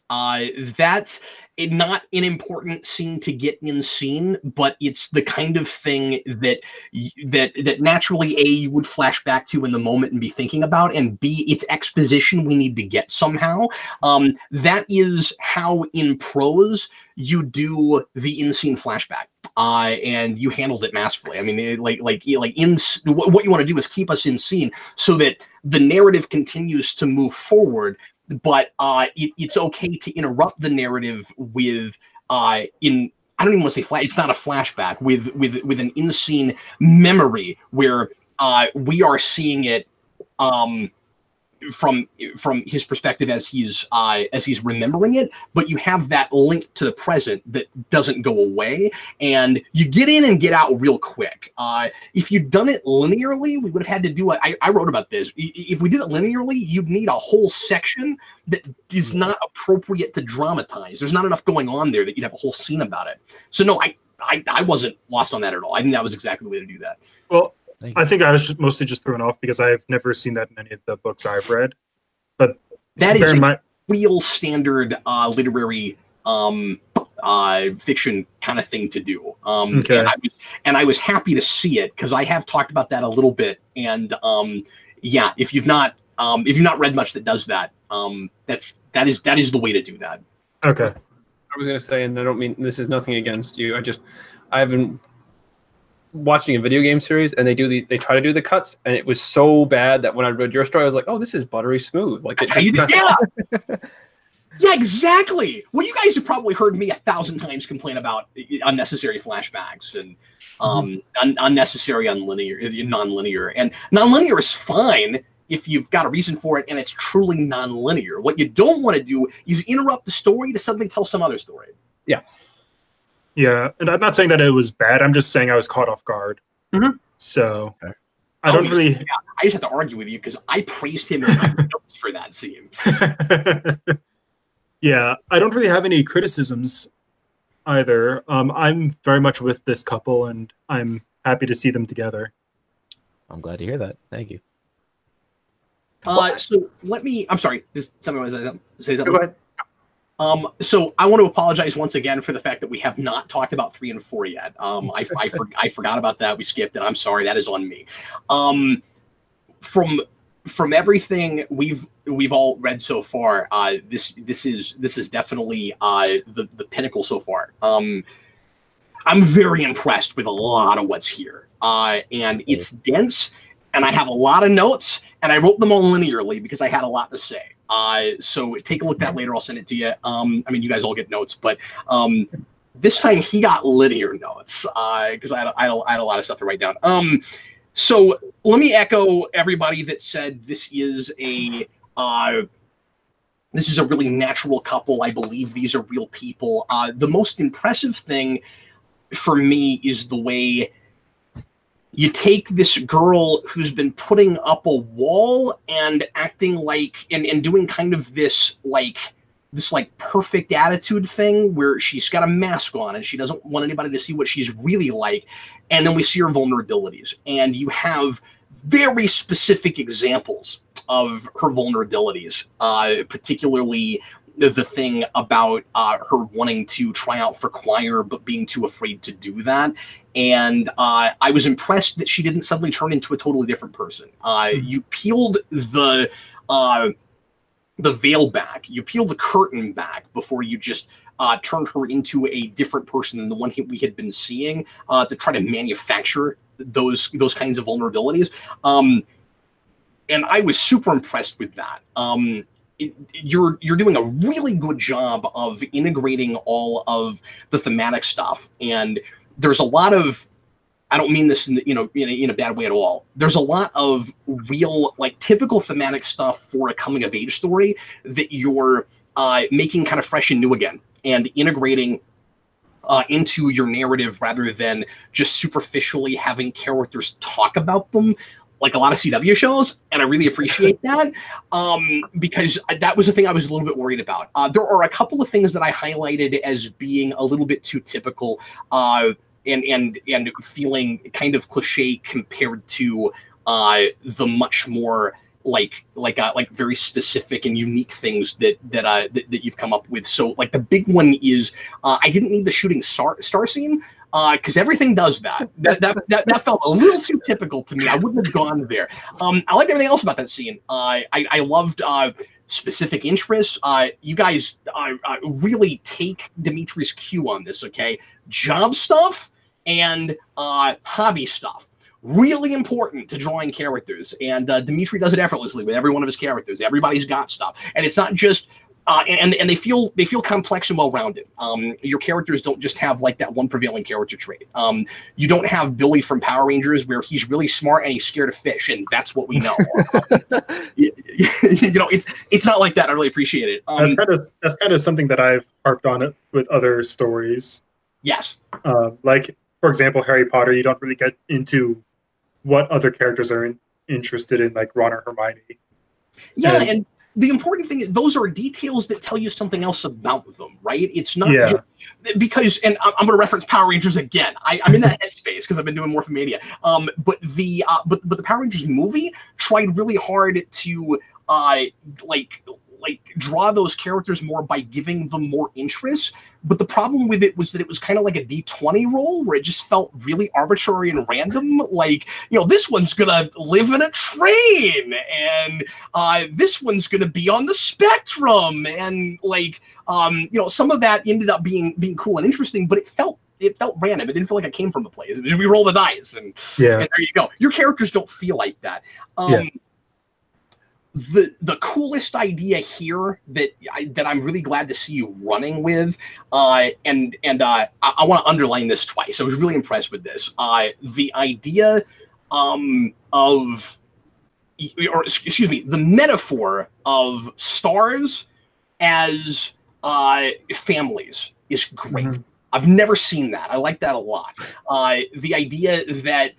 That's not an important scene to get in scene, but it's the kind of thing that naturally A, you would flash back to in the moment and be thinking about, and B, it's exposition we need to get somehow. That is how in prose you do the in-scene flashback. And you handled it masterfully. I mean, what you want to do is keep us in scene so that the narrative continues to move forward, but it's okay to interrupt the narrative with I don't even want to say it's not a flashback, with an in-scene memory where we are seeing it from his perspective as he's remembering it, but you have that link to the present that doesn't go away, and you get in and get out real quick. If you'd done it linearly, we would have had to do I wrote about this. If we did it linearly, you'd need a whole section that is not appropriate to dramatize. There's not enough going on there that you'd have a whole scene about it. So no, I wasn't lost on that at all. I think that was exactly the way to do that. Well, Thank you. I think I was mostly just thrown off because I've never seen that in any of the books I've read. But That is bear in a mind, real standard literary fiction kind of thing to do. Okay. And I was happy to see it because I have talked about that a little bit. And yeah, if you've not read much that does that, that is the way to do that. okay. I was gonna say, and I don't mean this is nothing against you. I've been watching a video game series, and they try to do the cuts, and it was so bad that when I read your story, I was like, oh, this is buttery smooth. Like That's how you do. Yeah. Yeah, exactly. Well, you guys have probably heard me 1,000 times complain about unnecessary flashbacks and unnecessary nonlinear. And nonlinear is fine if you've got a reason for it and it's truly nonlinear. What you don't want to do is interrupt the story to suddenly tell some other story. Yeah. Yeah, and I'm not saying that it was bad. I'm just saying I was caught off guard. Mhm. So I don't really. Yeah, I just have to argue with you because I praised him in my notes for that scene. Yeah, I don't really have any criticisms either. I'm very much with this couple, and I'm happy to see them together. I'm glad to hear that. Thank you. So let me. I'm sorry. Does somebody want to say something? Go ahead. So I want to apologize once again for the fact that we have not talked about 3 and 4 yet. I forgot about that. We skipped it. I'm sorry. That is on me. From everything we've all read so far, this is definitely the pinnacle so far. I'm very impressed with a lot of what's here, and it's dense. And I have a lot of notes, and I wrote them all linearly because I had a lot to say. So take a look at that later. I'll send it to you. I mean, you guys all get notes, but this time he got linear notes because I had a lot of stuff to write down. So let me echo everybody that said this is a really natural couple. I believe these are real people. The most impressive thing for me is the way you take this girl who's been putting up a wall and acting like and doing kind of this perfect attitude thing where she's got a mask on and she doesn't want anybody to see what she's really like. And then we see her vulnerabilities. And you have very specific examples of her vulnerabilities, particularly the thing about her wanting to try out for choir but being too afraid to do that. And I was impressed that she didn't suddenly turn into a totally different person. You peeled the veil back, you peeled the curtain back before you just turned her into a different person than the one we had been seeing to try to manufacture those kinds of vulnerabilities. And I was super impressed with that. You're doing a really good job of integrating all of the thematic stuff, and there's a lot of, I don't mean this in a bad way at all. There's a lot of real, typical thematic stuff for a coming of age story that you're making kind of fresh and new again and integrating into your narrative rather than just superficially having characters talk about them like a lot of CW shows, and I really appreciate that because that was the thing I was a little bit worried about. There are a couple of things that I highlighted as being a little bit too typical and feeling kind of cliche compared to the much more like very specific and unique things that you've come up with. So the big one is I didn't need the shooting star scene. Because everything does that. That felt a little too typical to me. I wouldn't have gone there. I liked everything else about that scene. I loved specific interests. You guys really take Dimitri's cue on this, okay? Job stuff and hobby stuff. Really important to drawing characters. And Dimitri does it effortlessly with every one of his characters. Everybody's got stuff. And it's not just... and they feel complex and well-rounded. Your characters don't just have that one prevailing character trait. You don't have Billy from Power Rangers where he's really smart and he's scared of fish, and that's what we know. It's not like that. I really appreciate it. That's kind of something that I've harped on it with other stories. Yes. For example, Harry Potter. You don't really get into what other characters are interested in, like Ron or Hermione. Yeah, and the important thing is those are details that tell you something else about them, right? It's not Yeah. just because, and I'm going to reference Power Rangers again. I'm in that headspace because I've been doing Morphomania. But the Power Rangers movie tried really hard to like draw those characters more by giving them more interest. But the problem with it was that it was kind of like a D20 roll where it just felt really arbitrary and random. Like, this one's gonna live in a train, and this one's gonna be on the spectrum, and like, some of that ended up being cool and interesting, but it felt random. It didn't feel like it came from the place. It was, we roll the dice, and there you go. Your characters don't feel like that. The coolest idea here that I'm really glad to see you running with, and I want to underline this twice. I was really impressed with this. The idea the metaphor of stars as families is great. Mm-hmm. I've never seen that. I like that a lot. The idea that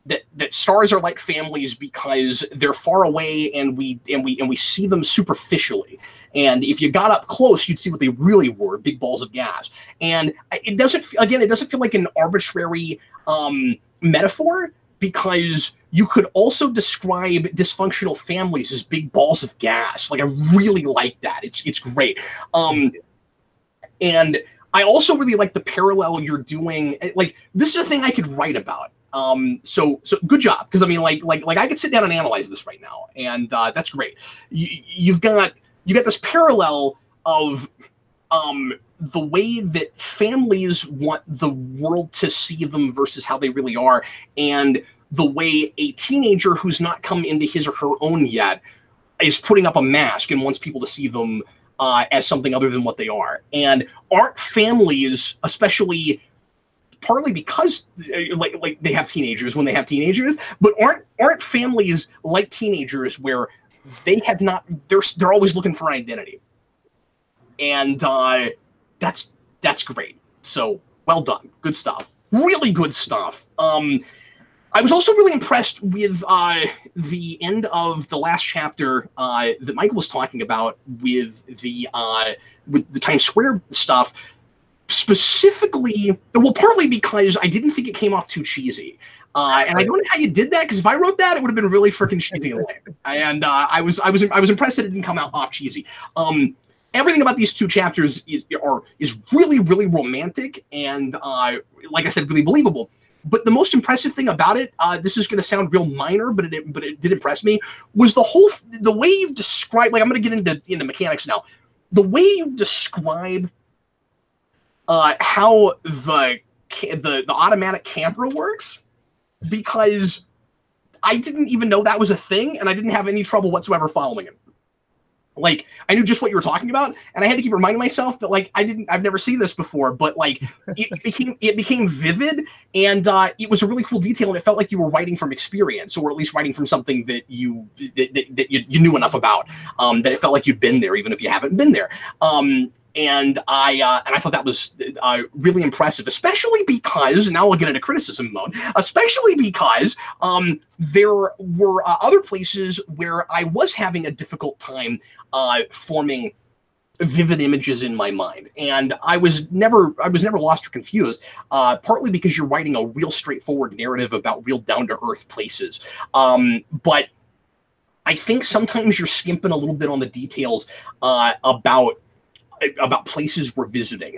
that stars are like families because they're far away and we see them superficially. And if you got up close, you'd see what they really were, big balls of gas. And it doesn't feel like an arbitrary metaphor, because you could also describe dysfunctional families as big balls of gas. Like, I really like that. It's great. And I also really like the parallel you're doing. Like, this is a thing I could write about. So good job, because I mean, like I could sit down and analyze this right now, and that's great. You got this parallel of the way that families want the world to see them versus how they really are, and the way a teenager who's not come into his or her own yet is putting up a mask and wants people to see them as something other than what they are. And aren't families, especially partly because like they have teenagers when they have teenagers, but aren't families like teenagers where they have not, they're always looking for identity, and that's great. So well done, good stuff, really good stuff. I was also really impressed with the end of the last chapter that Michael was talking about with the Times Square stuff. Specifically, well, partly because I didn't think it came off too cheesy. And I don't know how you did that, because if I wrote that, it would have been really freaking cheesy. And I was impressed that it didn't come out off cheesy. Everything about these two chapters is really, really romantic and, like I said, really believable. But the most impressive thing about it, this is going to sound real minor, but it did impress me, was the way you describe. Like, I'm going to get into mechanics now. The way you describe how the automatic camera works, because I didn't even know that was a thing, and I didn't have any trouble whatsoever following it. Like, I knew just what you were talking about, and I had to keep reminding myself that, like, I've never seen this before, but like it became vivid, and it was a really cool detail, and it felt like you were writing from experience, or at least writing from something that you knew enough about, that it felt like you'd been there, even if you haven't been there. And I thought that was really impressive, especially because, now we'll get into criticism mode, especially because there were other places where I was having a difficult time forming vivid images in my mind. And I was never lost or confused, partly because you're writing a real straightforward narrative about real down-to-earth places. But I think sometimes you're skimping a little bit on the details about places we're visiting,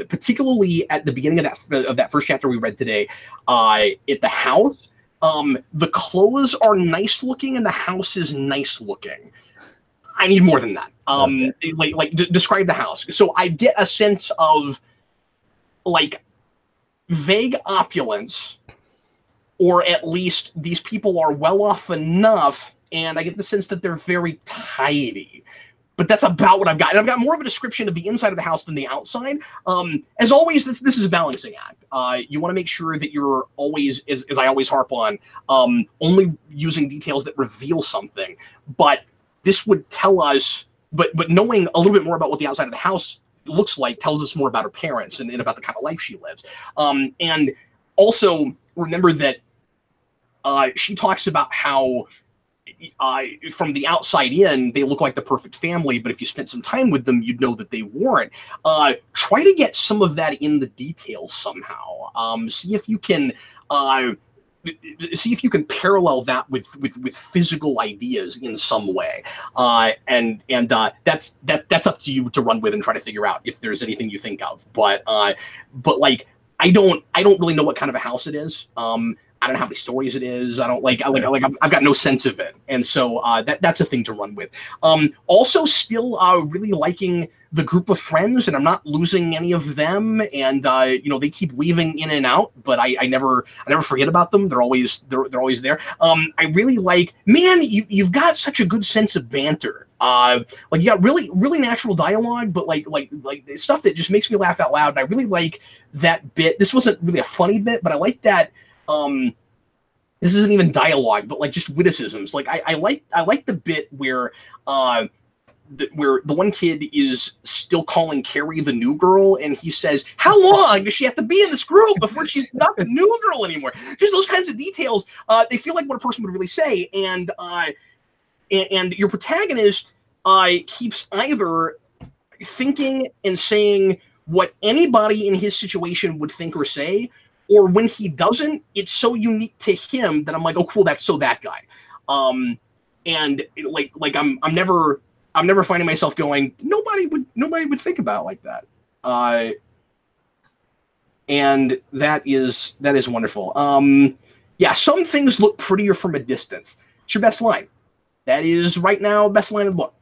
particularly at the beginning of that first chapter we read today. At the house, the clothes are nice looking and the house is nice looking. I need more than that. Describe the house. So I get a sense of like vague opulence, or at least these people are well off enough, and I get the sense that they're very tidy. But that's about what I've got. And I've got more of a description of the inside of the house than the outside. As always, this is a balancing act. You want to make sure that you're always, as I always harp on, only using details that reveal something. But this would tell us, but knowing a little bit more about what the outside of the house looks like tells us more about her parents and about the kind of life she lives. And also remember that she talks about how from the outside in, they look like the perfect family, but if you spent some time with them, you'd know that they weren't. Try to get some of that in the details somehow. See if you can parallel that with physical ideas in some way, and that's up to you to run with and try to figure out if there's anything you think of. But like I don't really know what kind of a house it is. I don't know how many stories it is. I've got no sense of it, and so that's a thing to run with. Also, still really liking the group of friends, and I'm not losing any of them. And they keep weaving in and out, but I never forget about them. They're always there. I really like, man, you've got such a good sense of banter. Like you got really natural dialogue, but like stuff that just makes me laugh out loud. And I really like that bit. This wasn't really a funny bit, but I like that. This isn't even dialogue, but like just witticisms. Like I like the bit where where the one kid is still calling Carrie the new girl, and he says, "How long does she have to be in this group before she's not the new girl anymore?" Just those kinds of details. They feel like what a person would really say, and your protagonist keeps either thinking and saying what anybody in his situation would think or say, or when he doesn't, it's so unique to him that I'm like, oh, cool, that's so that guy. And like I'm never finding myself going, nobody would think about it like that. And that is wonderful. Yeah, some things look prettier from a distance. It's your best line. That is right now best line of the book.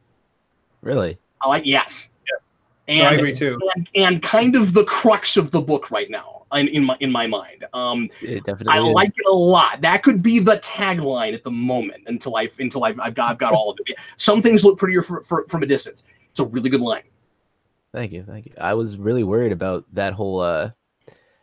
Really? I like, yes. And, I agree too. And kind of the crux of the book right now in my mind. It definitely is. Like it a lot. That could be the tagline at the moment until I've got all of it. Some things look prettier from a distance. It's a really good line. Thank you. I was really worried about that whole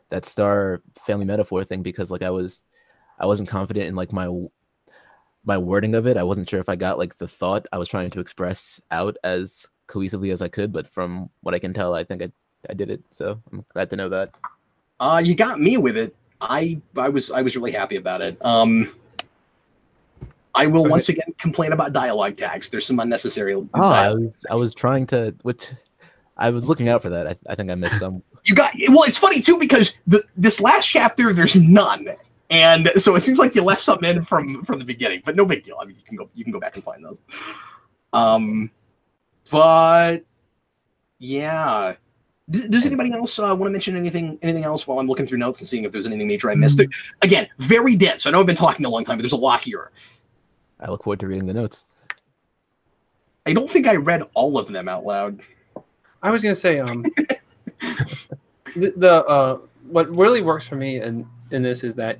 that star family metaphor thing because like I wasn't confident in like my wording of it. I wasn't sure if I got like the thought I was trying to express out as cohesively as I could, but from what I can tell, I think I did it. So I'm glad to know that. You got me with it. I was really happy about it. I will once again complain about dialogue tags. There's some unnecessary. I was trying to, which I was looking out for that. I think I missed some. It's funny too because this last chapter there's none, and so it seems like you left something in from the beginning. But no big deal. I mean, you can go back and find those. But yeah. Does anybody else want to mention anything else while I'm looking through notes and seeing if there's anything major I missed? Again, very dense. I know I've been talking a long time, but there's a lot here. I look forward to reading the notes. I don't think I read all of them out loud. I was going to say, what really works for me in this is that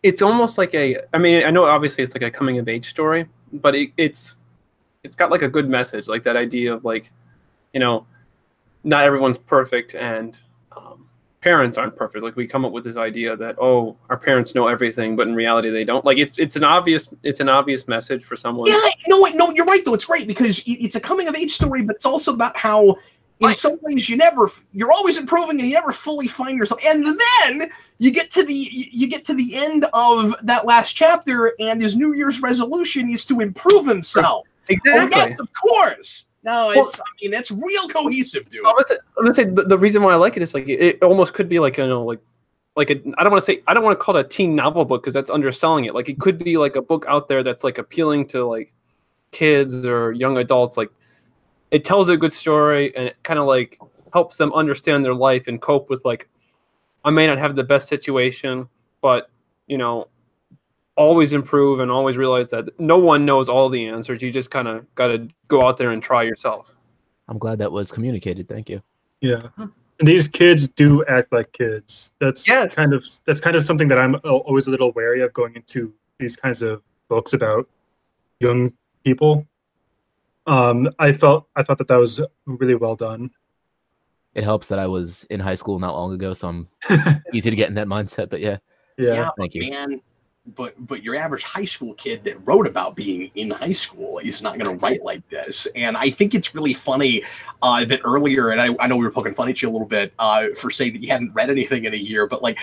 it's almost like I know obviously it's like a coming of age story, but it's got like a good message, like that idea of like, not everyone's perfect and parents aren't perfect. Like we come up with this idea that, oh, our parents know everything, but in reality they don't. Like it's an obvious message for someone. Yeah, no, you're right though. It's great because it's a coming of age story, but it's also about how in some ways you're always improving and you never fully find yourself. And then you get to the end of that last chapter and his New Year's resolution is to improve himself. Exactly. Oh, yes, of course. No, it's real cohesive, dude. I'm gonna say the reason why I like it is like it almost could be like I don't want to call it a teen novel book because that's underselling it. Like it could be like a book out there that's like appealing to like kids or young adults. Like it tells a good story and it kind of like helps them understand their life and cope with like I may not have the best situation, but always improve and always realize that no one knows all the answers. You just kind of got to go out there and try yourself. I'm glad that was communicated. Thank you. Yeah. And these kids do act like kids. That's kind of something that I'm always a little wary of going into these kinds of books about young people. I thought that was really well done. It helps that I was in high school not long ago, so I'm easy to get in that mindset, but yeah. Thank you. Man. But your average high school kid that wrote about being in high school is not going to write like this. And I think it's really funny that earlier, and I know we were poking fun at you a little bit for saying that you hadn't read anything in a year, but like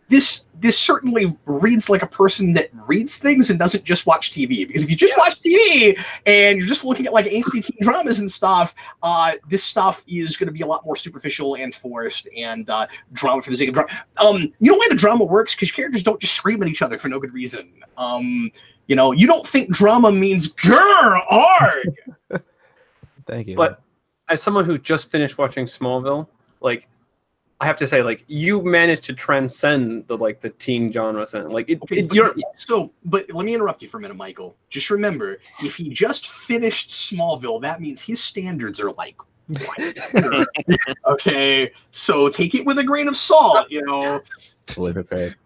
this this certainly reads like a person that reads things and doesn't just watch TV. Because if you just watch TV and you're just looking at like angsty teen dramas and stuff, this stuff is going to be a lot more superficial and forced and drama for the sake of drama. You know why the drama works? Because characters don't just scream at each other for no good reason. You know, you don't think drama means grr, arg. Thank you. But as someone who just finished watching Smallville, like, I have to say, like, you managed to transcend the teen genre thing. Like, but let me interrupt you for a minute, Michael. Just remember, if he just finished Smallville, that means his standards are like, what? Okay, so take it with a grain of salt, you know. Fully prepared.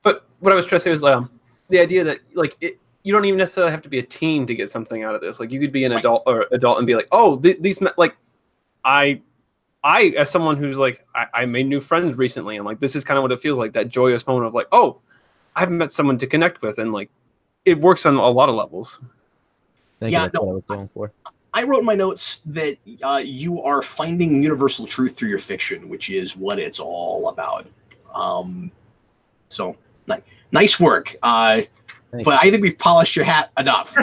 But what I was trying to say was the idea that, like, you don't even necessarily have to be a teen to get something out of this. Like, you could be an adult and be like, oh, these like, I as someone who's like, I made new friends recently, and like, this is kind of what it feels like, that joyous moment of like, oh, I've met someone to connect with, and like, it works on a lot of levels. Thank you. That's what I was going for. I wrote in my notes that you are finding universal truth through your fiction, which is what it's all about. So nice work. But I think we've polished your hat enough.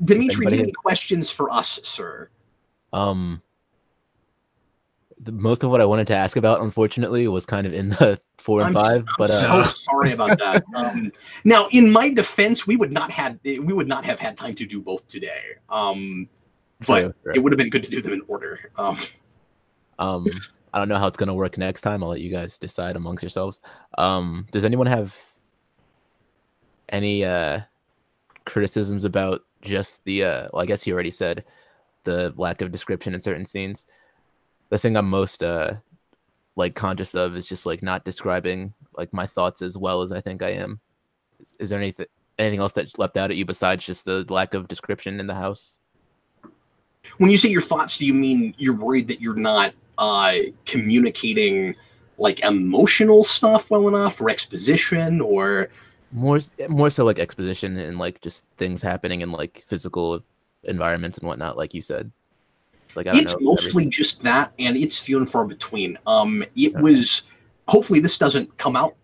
Dimitri, do you have any questions for us, sir? Most of what I wanted to ask about, unfortunately, was kind of in the 4 and 5. I'm so sorry about that. Now, in my defense, we would not have had time to do both today. But it would have been good to do them in order. I don't know how it's gonna work next time. I'll let you guys decide amongst yourselves. Does anyone have any criticisms about just the well, I guess you already said the lack of description in certain scenes. The thing I'm most like conscious of is just like not describing like my thoughts as well as I think I am. Is there anything else that leapt out at you besides just the lack of description in the house? When you say your thoughts, do you mean you're worried that you're not communicating like emotional stuff well enough, or exposition, or more so like exposition and like just things happening in like physical environments and whatnot, like you said? Like, I don't it's know, mostly just that, and it's few and far between. It was, hopefully this doesn't come out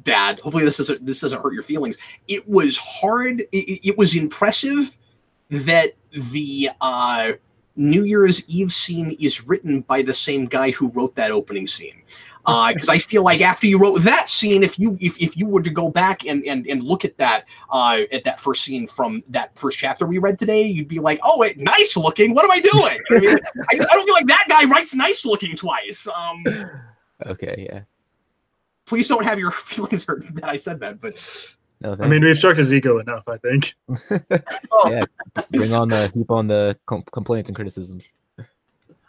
bad. Hopefully this doesn't hurt your feelings. It was hard. It was impressive that the New Year's Eve scene is written by the same guy who wrote that opening scene. Because I feel like after you wrote that scene, if you were to go back and look at that first scene from that first chapter we read today, you'd be like, oh, wait, nice looking. What am I doing? I mean, I don't feel like that guy writes nice looking twice. Okay, yeah. Please don't have your feelings hurt that I said that, but No, I mean, we've struck his ego enough, I think. Yeah, heap on the complaints and criticisms.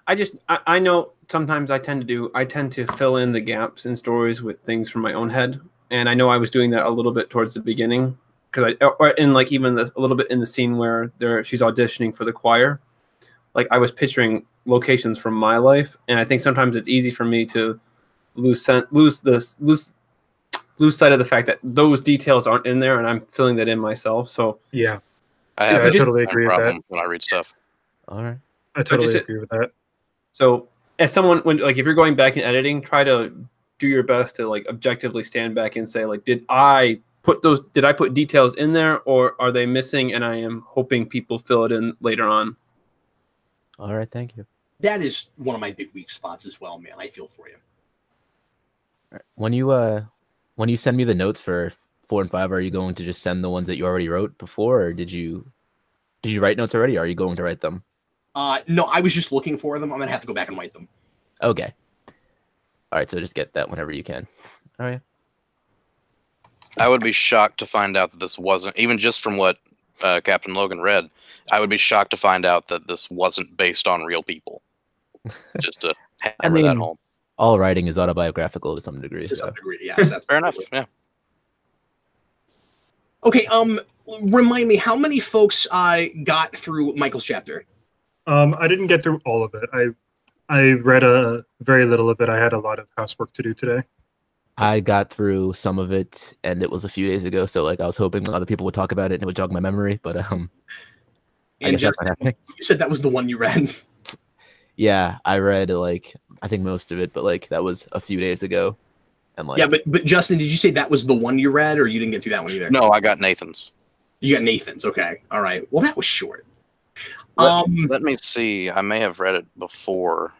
I know sometimes I tend to fill in the gaps in stories with things from my own head, and I know I was doing that a little bit towards the beginning, because a little bit in the scene where she's auditioning for the choir, like I was picturing locations from my life, and I think sometimes it's easy for me to lose sight of the fact that those details aren't in there, and I'm filling that in myself. So yeah, I totally agree with that when I read stuff. All right, I totally agree with that. So as someone, if you're going back and editing, try to do your best to like objectively stand back and say, like, did I put details in there, or are they missing, and I am hoping people fill it in later on. All right, thank you. that is one of my big weak spots as well, man. I feel for you. When you send me the notes for 4 and 5, are you going to just send the ones that you already wrote before, or did you write notes already? Or are you going to write them? No, I was just looking for them. I'm gonna have to go back and write them. Okay. All right, so just get that whenever you can. All right. I would be shocked to find out that this wasn't, even just from what Captain Logan read, I would be shocked to find out that this wasn't based on real people. Just to hammer that home. All writing is autobiographical to some degree. To some degree, yeah. Fair enough, yeah. Okay, remind me, how many folks got through Michael's chapter? I didn't get through all of it. I read a very little of it. I had a lot of housework to do today. I got through some of it, and it was a few days ago, so like I was hoping other people would talk about it and it would jog my memory, but I guess that's not happening. You said that was the one you read. Yeah, I read like I think most of it, but like that was a few days ago, And like, Yeah, but Justin, did you say that was the one you read, or you didn't get through that one either? No, I got Nathan's. You got Nathan's. Okay, all right. Well, that was short. Let me see. I may have read it before.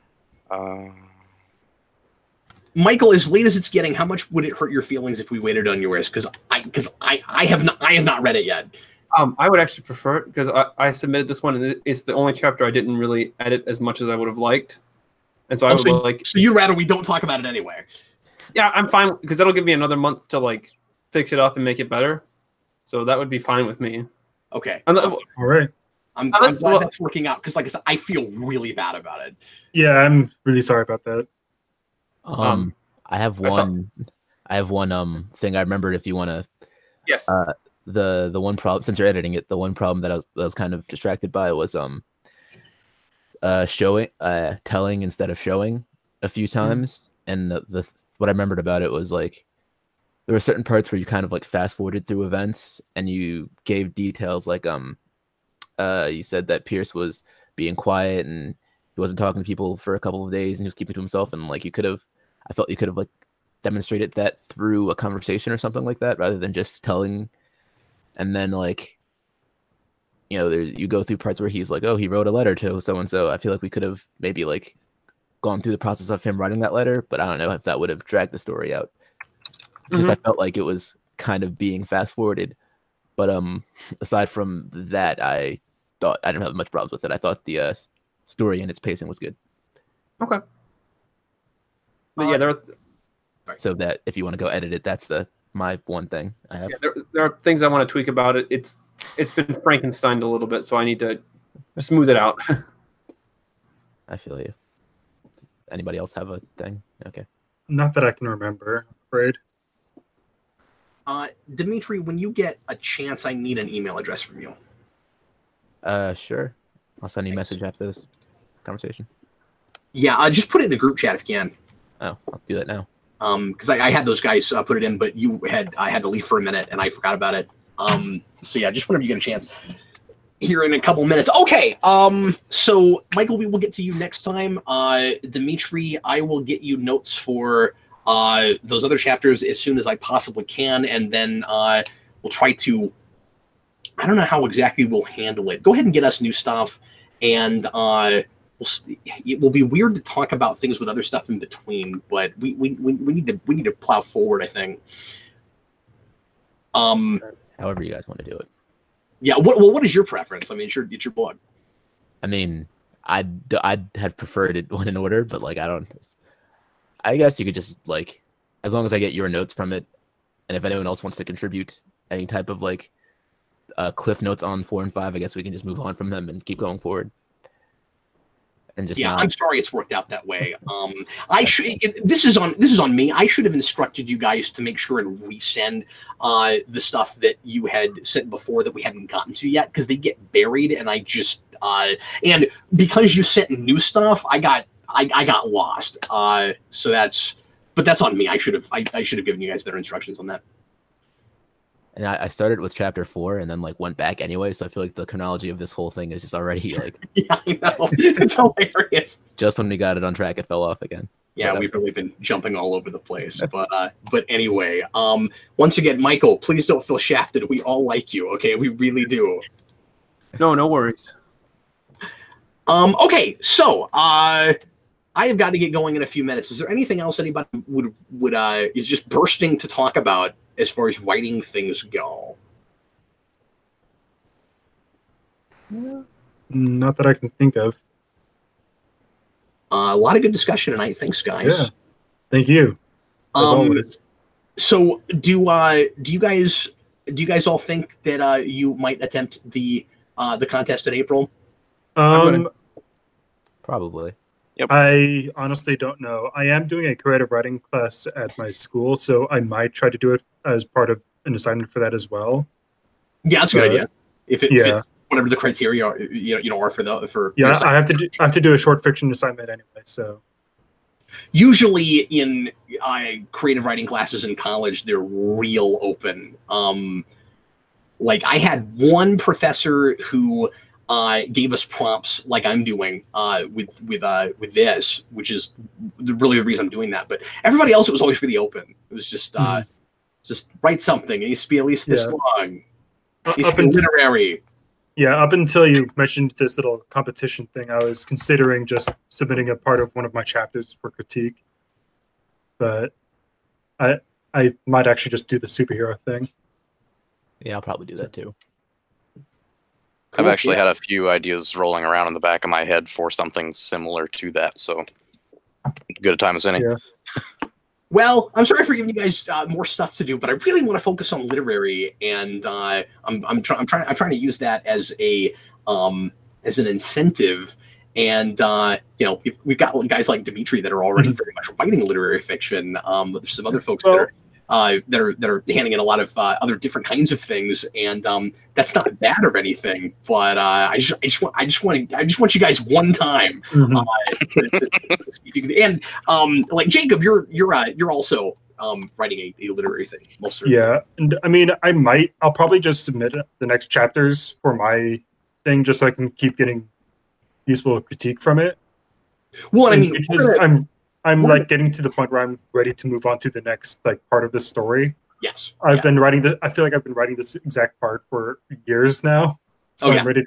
Michael, as late as it's getting, how much would it hurt your feelings if we waited on yours? Because I have not read it yet. I would actually prefer it because I submitted this one, and it's the only chapter I didn't really edit as much as I would have liked, and so I would like. So you'd rather we don't talk about it anyway? Yeah, I'm fine because that'll give me another month to like fix it up and make it better. So that would be fine with me. Okay. All right. I'm glad that's working out because, like I said, I feel really bad about it. Yeah, I'm really sorry about that. I have one thing I remembered. If you want to, yes. The one problem, since you're editing it, the one problem that I was kind of distracted by was telling instead of showing a few times, and what I remembered about it was like there were certain parts where you kind of like fast forwarded through events and you gave details like you said that Pierce was being quiet and he wasn't talking to people for a couple of days and he was keeping to himself, and like I felt you could have like demonstrated that through a conversation or something like that rather than just telling. And then like, you know, you go through parts where he's like, oh, he wrote a letter to so and so. I feel like we could have maybe like gone through the process of him writing that letter, but I don't know if that would have dragged the story out. Just I felt like it was kind of being fast forwarded. But aside from that, I thought I didn't have much problems with it. I thought the story and its pacing was good. Okay. But yeah, so that if you want to go edit it, that's my one thing I have. Yeah, there are things I want to tweak about it. It's been Frankensteined a little bit, so I need to smooth it out. I feel you. Does anybody else have a thing? Okay. Not that I can remember, I'm afraid. Dimitri, when you get a chance, I need an email address from you. Sure. I'll send you a message after this conversation. Yeah, just put it in the group chat if you can. Oh, I'll do that now. Because I had those guys put it in, but I had to leave for a minute and I forgot about it. So yeah, just whenever you get a chance. Here in a couple minutes. Okay. So Michael, we will get to you next time. Dimitri, I will get you notes for those other chapters as soon as I possibly can, and then we'll try to. I don't know how exactly we'll handle it. Go ahead and get us new stuff, and it will be weird to talk about things with other stuff in between, but we need to plow forward, I think. However you guys want to do it. Yeah. What is your preference? I mean, it's your book. I mean, I'd have preferred it one in order, but like I guess you could just like, as long as I get your notes from it, and if anyone else wants to contribute any type of like cliff notes on 4 and 5, I guess we can just move on from them and keep going forward. And just I'm sorry it's worked out that way. This is on me. I should have instructed you guys to make sure and resend the stuff that you had sent before that we hadn't gotten to yet, because they get buried, and I just and because you sent new stuff, I got lost. So that's on me. I should have given you guys better instructions on that. And I started with chapter 4 and then like went back anyway, so I feel like the chronology of this whole thing is just already like yeah, I know. It's hilarious. Just when we got it on track, it fell off again. Yeah, we've really been jumping all over the place. But anyway, once again, Michael, please don't feel shafted. We all like you, okay? We really do. No worries. Okay, so I have got to get going in a few minutes. Is there anything else anybody would is just bursting to talk about as far as writing things go? Not that I can think of. A lot of good discussion tonight. Thanks, guys. Yeah. Thank you. As always. So do you guys all think that you might attempt the contest in April? Probably. Yep. I honestly don't know. I am doing a creative writing class at my school, so I might try to do it as part of an assignment for that as well. Yeah, that's a good idea. If it fits whatever the criteria are, are for I have to do a short fiction assignment anyway. So usually in creative writing classes in college, they're real open. Like I had one professor who gave us prompts like I'm doing with this, which is really the reason I'm doing that. But everybody else, it was always really open. It was just just write something. It needs to be at least this long. It needs to be literary. Yeah, up until you mentioned this little competition thing, I was considering just submitting a part of one of my chapters for critique. But I might actually just do the superhero thing. Yeah, I'll probably do that too. I've actually had a few ideas rolling around in the back of my head for something similar to that, so good a time as any. Yeah. Well, I'm sorry for giving you guys more stuff to do, but I really want to focus on literary, and I'm trying to use that as an incentive. And you know, we've got guys like Dimitri that are already very much writing literary fiction. But there's some other folks that are handing in a lot of other different kinds of things, and that's not bad or anything. But I just want you guys one time to see if you can. And like Jacob, you're also writing a literary thing, most certainly. Yeah, and I mean, I'll probably just submit the next chapters for my thing, just so I can keep getting useful critique from it. Well, I mean, because I'm like getting to the point where I'm ready to move on to the next like part of the story. Yes, I've been writing I feel like I've been writing this exact part for years now, so I'm ready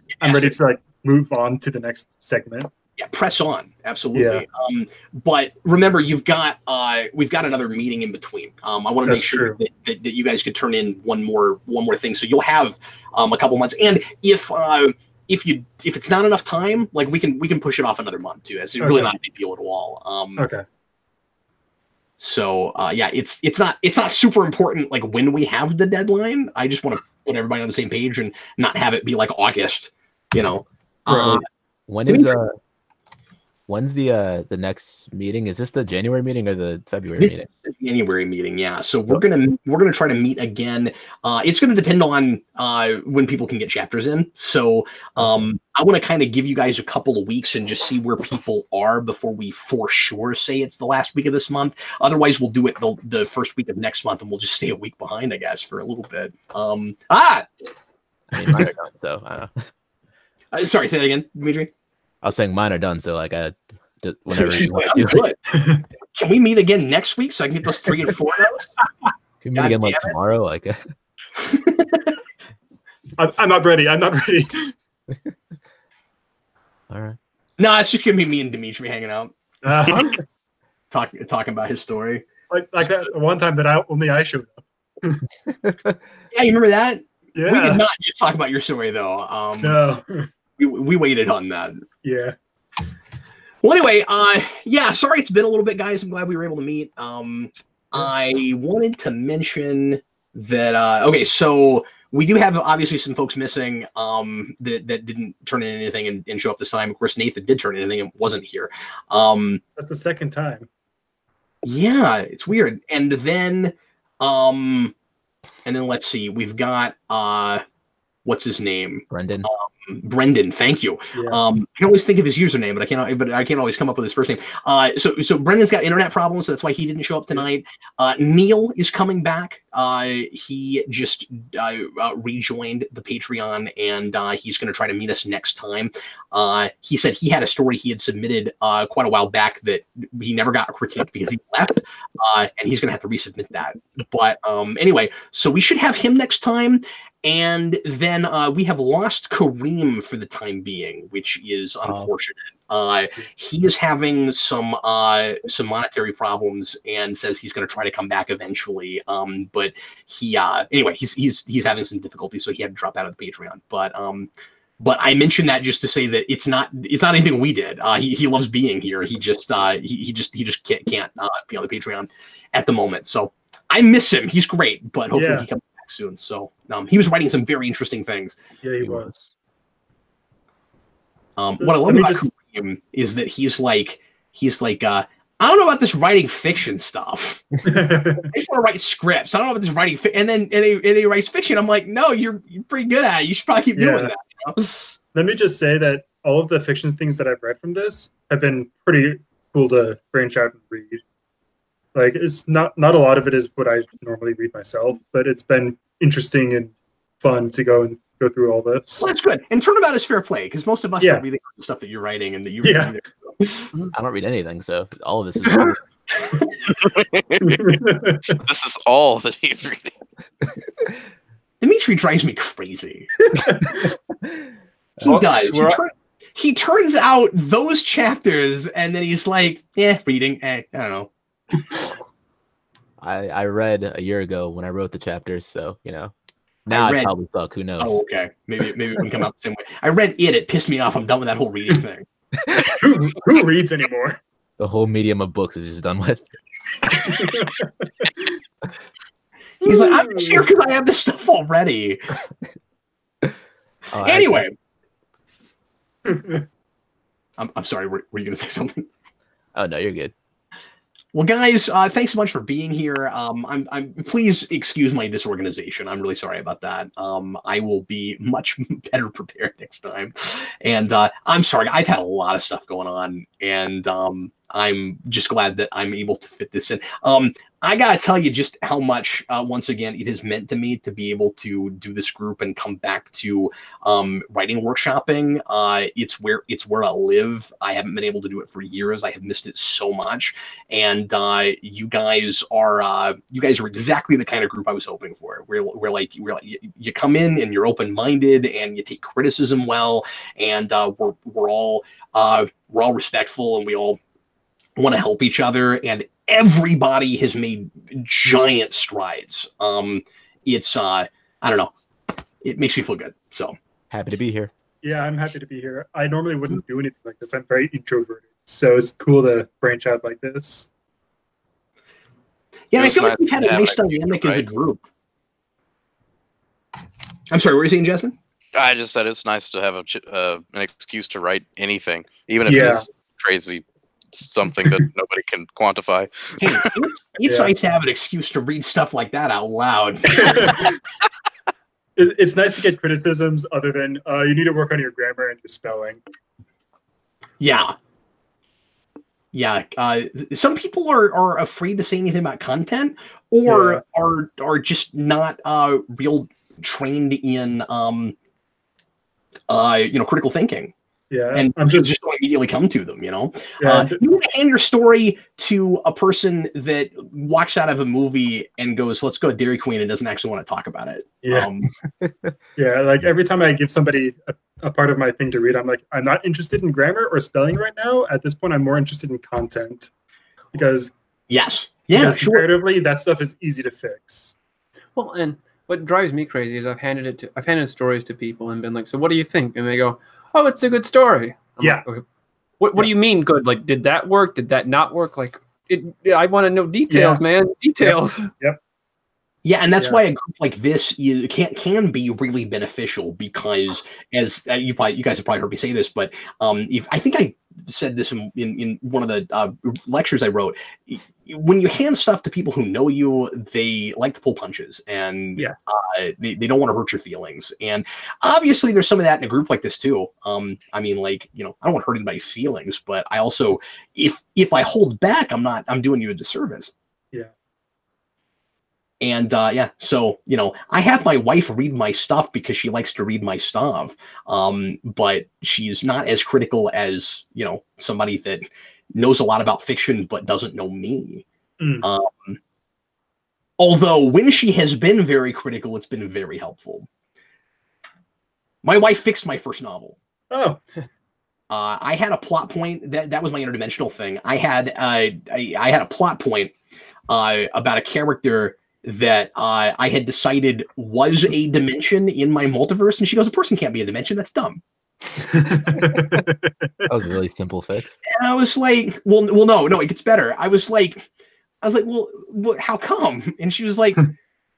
to like move on to the next segment. Yeah, press on, absolutely. Yeah. But remember, we've got another meeting in between. I want to make sure that you guys could turn in one more thing, so you'll have a couple months. And if it's not enough time, like we can push it off another month too. It's really not a big deal at all. Okay. So yeah, it's not super important like when we have the deadline. I just want to put everybody on the same page and not have it be like August, you know. When's the next meeting? Is this the January meeting or the February meeting? The January meeting, yeah. So we're gonna try to meet again. It's gonna depend on when people can get chapters in. So I want to kind of give you guys a couple of weeks and just see where people are before we for sure say it's the last week of this month. Otherwise, we'll do it the first week of next month, and we'll just stay a week behind, I guess, for a little bit. I mean, mine are done, so I don't know. Sorry, say that again, Dimitri. I was saying mine are done, so like whenever you want to do it. Can we meet again next week so I can get those 3 and 4 notes? Can we meet again like tomorrow? Like, I'm not ready. I'm not ready. All right. No, it's just gonna be me and Dimitri hanging out, talking about his story. Like that one time that I showed up. Yeah, you remember that? Yeah. We did not just talk about your story though. No. We waited on that. Yeah. Well, anyway, yeah, sorry it's been a little bit, guys. I'm glad we were able to meet. I wanted to mention that, okay, so we do have obviously some folks missing that didn't turn in anything and show up this time. Of course, Nathan did turn in anything and wasn't here. That's the second time. Yeah, it's weird. And then let's see, we've got, what's his name? Brendan. Brendan, thank you. Yeah. I can always think of his username, but I can't always come up with his first name. So Brendan's got internet problems, so that's why he didn't show up tonight. Neil is coming back. He just rejoined the Patreon, and he's going to try to meet us next time. He said he had a story he had submitted quite a while back that he never got critiqued because he left, and he's going to have to resubmit that. But anyway, so we should have him next time. And then we have lost Kareem for the time being, which is unfortunate. He is having some monetary problems and says he's going to try to come back eventually. But he anyway, he's having some difficulties, so he had to drop out of the Patreon. But I mentioned that just to say that it's not anything we did. He loves being here. He just can't be on the Patreon at the moment. So I miss him. He's great, but hopefully he comes soon. So he was writing some very interesting things. Yeah, he was. What I love about him is that he's like I don't know about this writing fiction stuff. I just want to write scripts. I don't know about this writing and then he writes fiction. I'm like, no, you're pretty good at it. You should probably keep doing that. You know? Let me just say that all of the fiction things that I've read from this have been pretty cool to branch out and read. Like, it's not a lot of it is what I normally read myself, but it's been interesting and fun to go and go through all this. Well, that's good. And turnabout is fair play because most of us Yeah. don't read the stuff that you're writing and that you read Yeah. either. I don't read anything, so all of this is. This is all that he's reading. Dimitri drives me crazy. He Well, does. we're- He turns out those chapters, and then he's like, reading. I don't know. I read a year ago when I wrote the chapters, so now I probably suck. Who knows? Oh, okay. Maybe it wouldn't come out the same way. I read it. It pissed me off. I'm done with that whole reading thing. Who reads anymore? The whole medium of books is just done with. He's like, I'm just here because I have this stuff already. Anyway. I'm sorry. Were you going to say something? Oh, no, you're good. Well, guys, thanks so much for being here. I'm please excuse my disorganization. I'm really sorry about that. I will be much better prepared next time. And I'm sorry. I've had a lot of stuff going on, and I'm just glad that I'm able to fit this in. I gotta tell you just how much, once again, it has meant to me to be able to do this group and come back to writing workshopping. It's where I live. I haven't been able to do it for years. I have missed it so much, and you guys are exactly the kind of group I was hoping for. We're like you come in and you're open minded and you take criticism well, and we're all respectful and we all want to help each other, and everybody has made giant strides. It's I don't know, it makes me feel good. So happy to be here. Yeah, I'm happy to be here. I normally wouldn't do anything like this. I'm very introverted, so it's cool to branch out like this. Yeah, and I It was feel like nice we've had to a have nice a dynamic group, in the group. I'm sorry, what were you saying, Jasmine? I just said it's nice to have an excuse to write anything, even if Yeah. it's crazy, something that nobody can quantify. Hey, it's Yeah. nice to have an excuse to read stuff like that out loud. It's nice to get criticisms other than you need to work on your grammar and your spelling. Yeah. Some people are afraid to say anything about content, or are just not real trained in critical thinking, Yeah, and I'm just just don't immediately come to them. yeah, You want to hand your story to a person that walks out of a movie and goes, "Let's go to Dairy Queen," and doesn't actually want to talk about it. yeah, yeah. Like every time I give somebody a part of my thing to read, I'm like, I'm not interested in grammar or spelling right now. At this point, I'm more interested in content because Yes. because Yeah. Sure. comparatively, that stuff is easy to fix. Well, and what drives me crazy is I've handed stories to people and been like, "So what do you think?" And they go, "Oh, it's a good story." I'm Yeah. like, okay. What do you mean good? Like, did that work? Did that not work? Like, I want to know details, man. Details. Yeah, and that's Yeah. why a group like this can be really beneficial because, as you guys have probably heard me say this, but if I think I said this in one of the lectures I wrote, when you hand stuff to people who know you, they like to pull punches, and Yeah. they don't want to hurt your feelings. And obviously, there's some of that in a group like this too. I mean, like, I don't want to hurt anybody's feelings, but I also, if I hold back, I'm doing you a disservice. Yeah. And so I have my wife read my stuff because she likes to read my stuff, but she's not as critical as somebody that knows a lot about fiction but doesn't know me. Mm. Although when she has been very critical, it's been very helpful. My wife fixed my first novel. Oh, I had a plot point that was my interdimensional thing. I had a plot point about a character that I had decided was a dimension in my multiverse, and she goes, "A person can't be a dimension. That's dumb." That was a really simple fix. And I was like, "Well, no, it gets better." I was like, "Well, how come?" And she was like,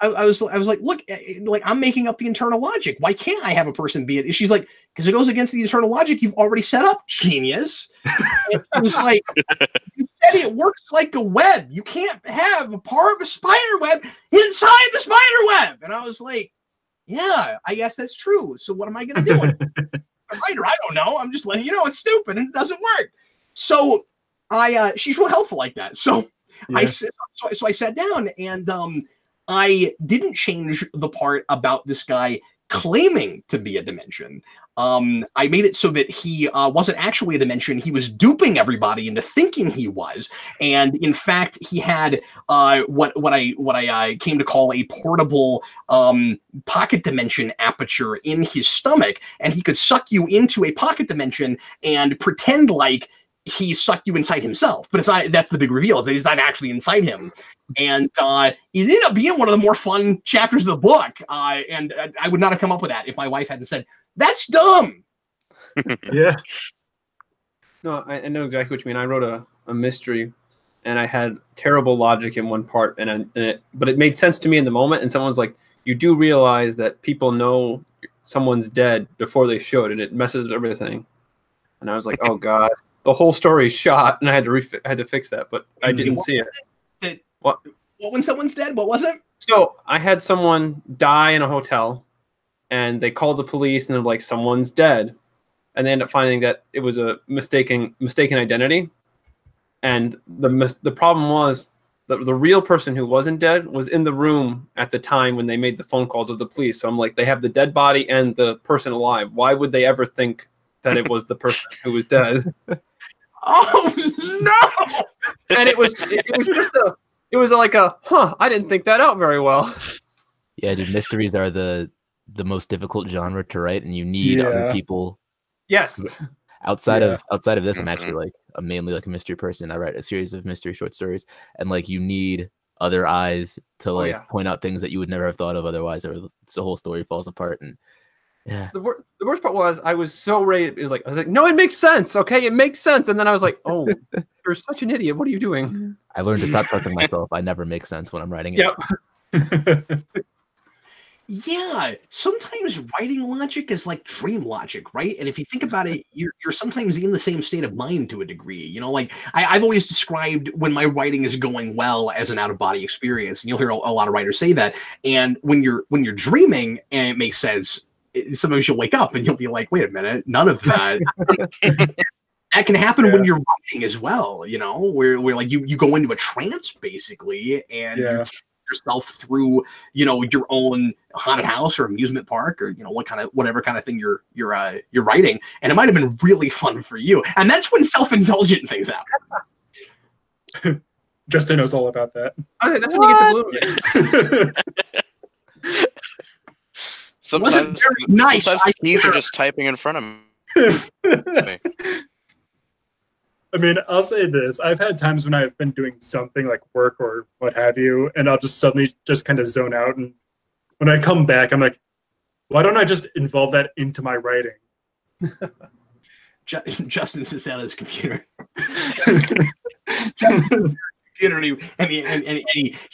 I was like, "Look, like I'm making up the internal logic. Why can't I have a person be it?" And she's like, "Because it goes against the internal logic you've already set up, genius." And I was like, "You said it works like a web. You can't have a part of a spider web inside the spider web." And I was like, "Yeah, I guess that's true. So what am I going to do?" I'm a writer, I don't know. I'm just letting you know it's stupid and it doesn't work. So she's real helpful like that. So yeah. I sat down and I didn't change the part about this guy claiming to be a dimension. I made it so that he wasn't actually a dimension. He was duping everybody into thinking he was, and in fact, he had what I came to call a portable pocket dimension aperture in his stomach, and he could suck you into a pocket dimension and pretend like he sucked you inside himself. But it's not. That's the big reveal, is that he's not actually inside him. And it ended up being one of the more fun chapters of the book. And I would not have come up with that if my wife hadn't said, "That's dumb." Yeah. No, I know exactly what you mean. I wrote a mystery, and I had terrible logic in one part, but it made sense to me in the moment. And someone's like, "You do realize that people know someone's dead before they should, and it messes with everything." And I was like, "Oh God, the whole story's shot," and I had to fix that, but I didn't see it. What when someone's dead? What was it? So I had someone die in a hotel, and they called the police, and they're like, "Someone's dead," and they end up finding that it was a mistaken identity. And the problem was that the real person who wasn't dead was in the room at the time when they made the phone call to the police. So I'm like, they have the dead body and the person alive. Why would they ever think that it was the person who was dead? Oh no! And it was like I didn't think that out very well. Yeah, dude, mysteries are the most difficult genre to write, and you need other people. Yes. Outside of this, I'm actually like mainly like a mystery person. I write a series of mystery short stories, and like you need other eyes to point out things that you would never have thought of otherwise, or the whole story falls apart. And yeah, the worst part was I was so ready. I was like, no, it makes sense. Okay, it makes sense. And then I was like, oh, you're such an idiot. What are you doing? I learned to stop trusting myself. I never make sense when I'm writing it. Yep. Yeah, sometimes writing logic is like dream logic, right? And if you think about it, you're sometimes in the same state of mind to a degree. You know, like I've always described when my writing is going well as an out-of-body experience, and you'll hear a lot of writers say that. And when you're dreaming and it makes sense, sometimes you'll wake up and you'll be like, wait a minute, none of that. That can happen when you're writing as well, you know, where like you go into a trance basically, and you take yourself through, you know, your own haunted house or amusement park, or you know whatever kind of thing you're writing, and it might have been really fun for you. And that's when self-indulgent things happen. Justin knows all about that. Okay, that's when you get the blue. Sometimes nice. The keys are just typing in front of me. I mean, I'll say this. I've had times when I've been doing something like work or what have you, and I'll just suddenly just kind of zone out. And when I come back, I'm like, why don't I just involve that into my writing? Justin sits down at his computer. And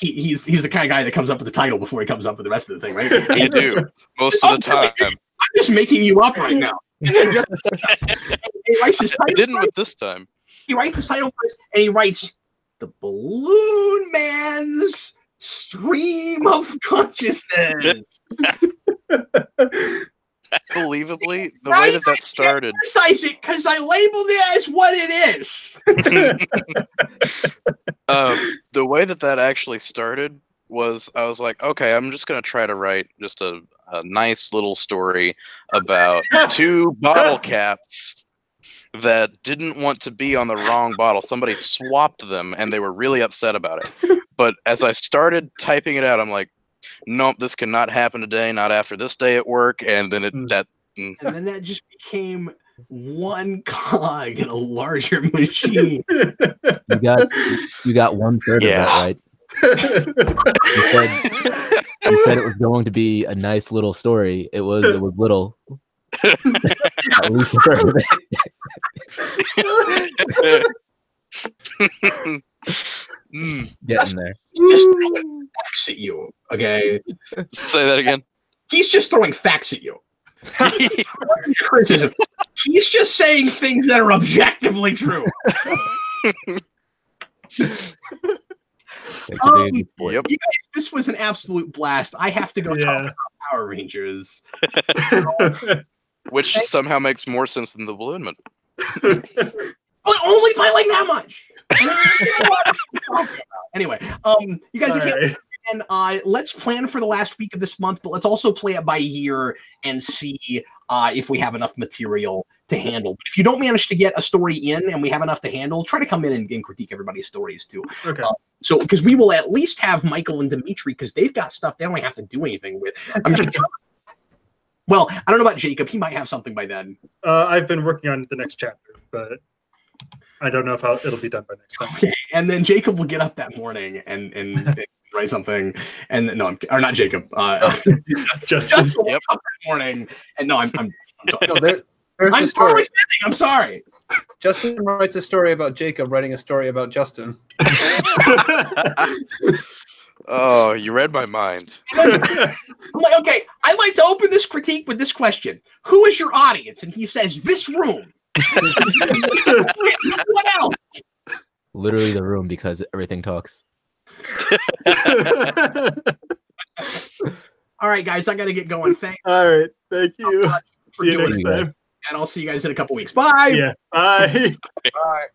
he's the kind of guy that comes up with the title before he comes up with the rest of the thing, right? You do most of the time. I'm just making you up right now. He writes his title. I didn't with this time. He writes his title first, and he writes "The Balloon Man's Stream of Consciousness." Unbelievably, the way that started. Criticize it because I labeled it as what it is. The way that actually started was I was like, okay, I'm just gonna try to write just a nice little story about two bottle caps that didn't want to be on the wrong bottle. Somebody swapped them, and they were really upset about it. But as I started typing it out, I'm like, nope, this cannot happen today, not after this day at work. And then And then that just became one cog in a larger machine. You got 1/3 of that right. You said it was going to be a nice little story. It was little. At least a third of it. Getting there. Just throwing facts at you, okay? Say that again. He's just throwing facts at you. Criticism. He's just saying things that are objectively true. You guys, this was an absolute blast. I have to go talk about Power Rangers. Which somehow makes more sense than the Balloon Man. But only by like that much. Anyway, you guys can't And let's plan for the last week of this month, but let's also play it by year and see if we have enough material to handle. But if you don't manage to get a story in and we have enough to handle, try to come in and critique everybody's stories too. Okay. So, because we will at least have Michael and Dimitri, because they've got stuff they don't have to do anything with. I'm sure. Well, I don't know about Jacob. He might have something by then. I've been working on the next chapter, but I don't know if it'll be done by next time. Okay. And then Jacob will get up that morning and write something. And no, or not Jacob. Justin will wake up that morning. And no, I'm sorry. No, there's I'm the story. totally kidding. I'm sorry. Justin writes a story about Jacob writing a story about Justin. Oh, you read my mind. I'm like, okay, I like to open this critique with this question. Who is your audience? And he says, this room. What else? Literally the room, because everything talks. All right, guys, I got to get going. Thanks. All right. Thank you. For See you doing next this. time. And I'll see you guys in a couple weeks. Bye. Yeah. Bye. Bye.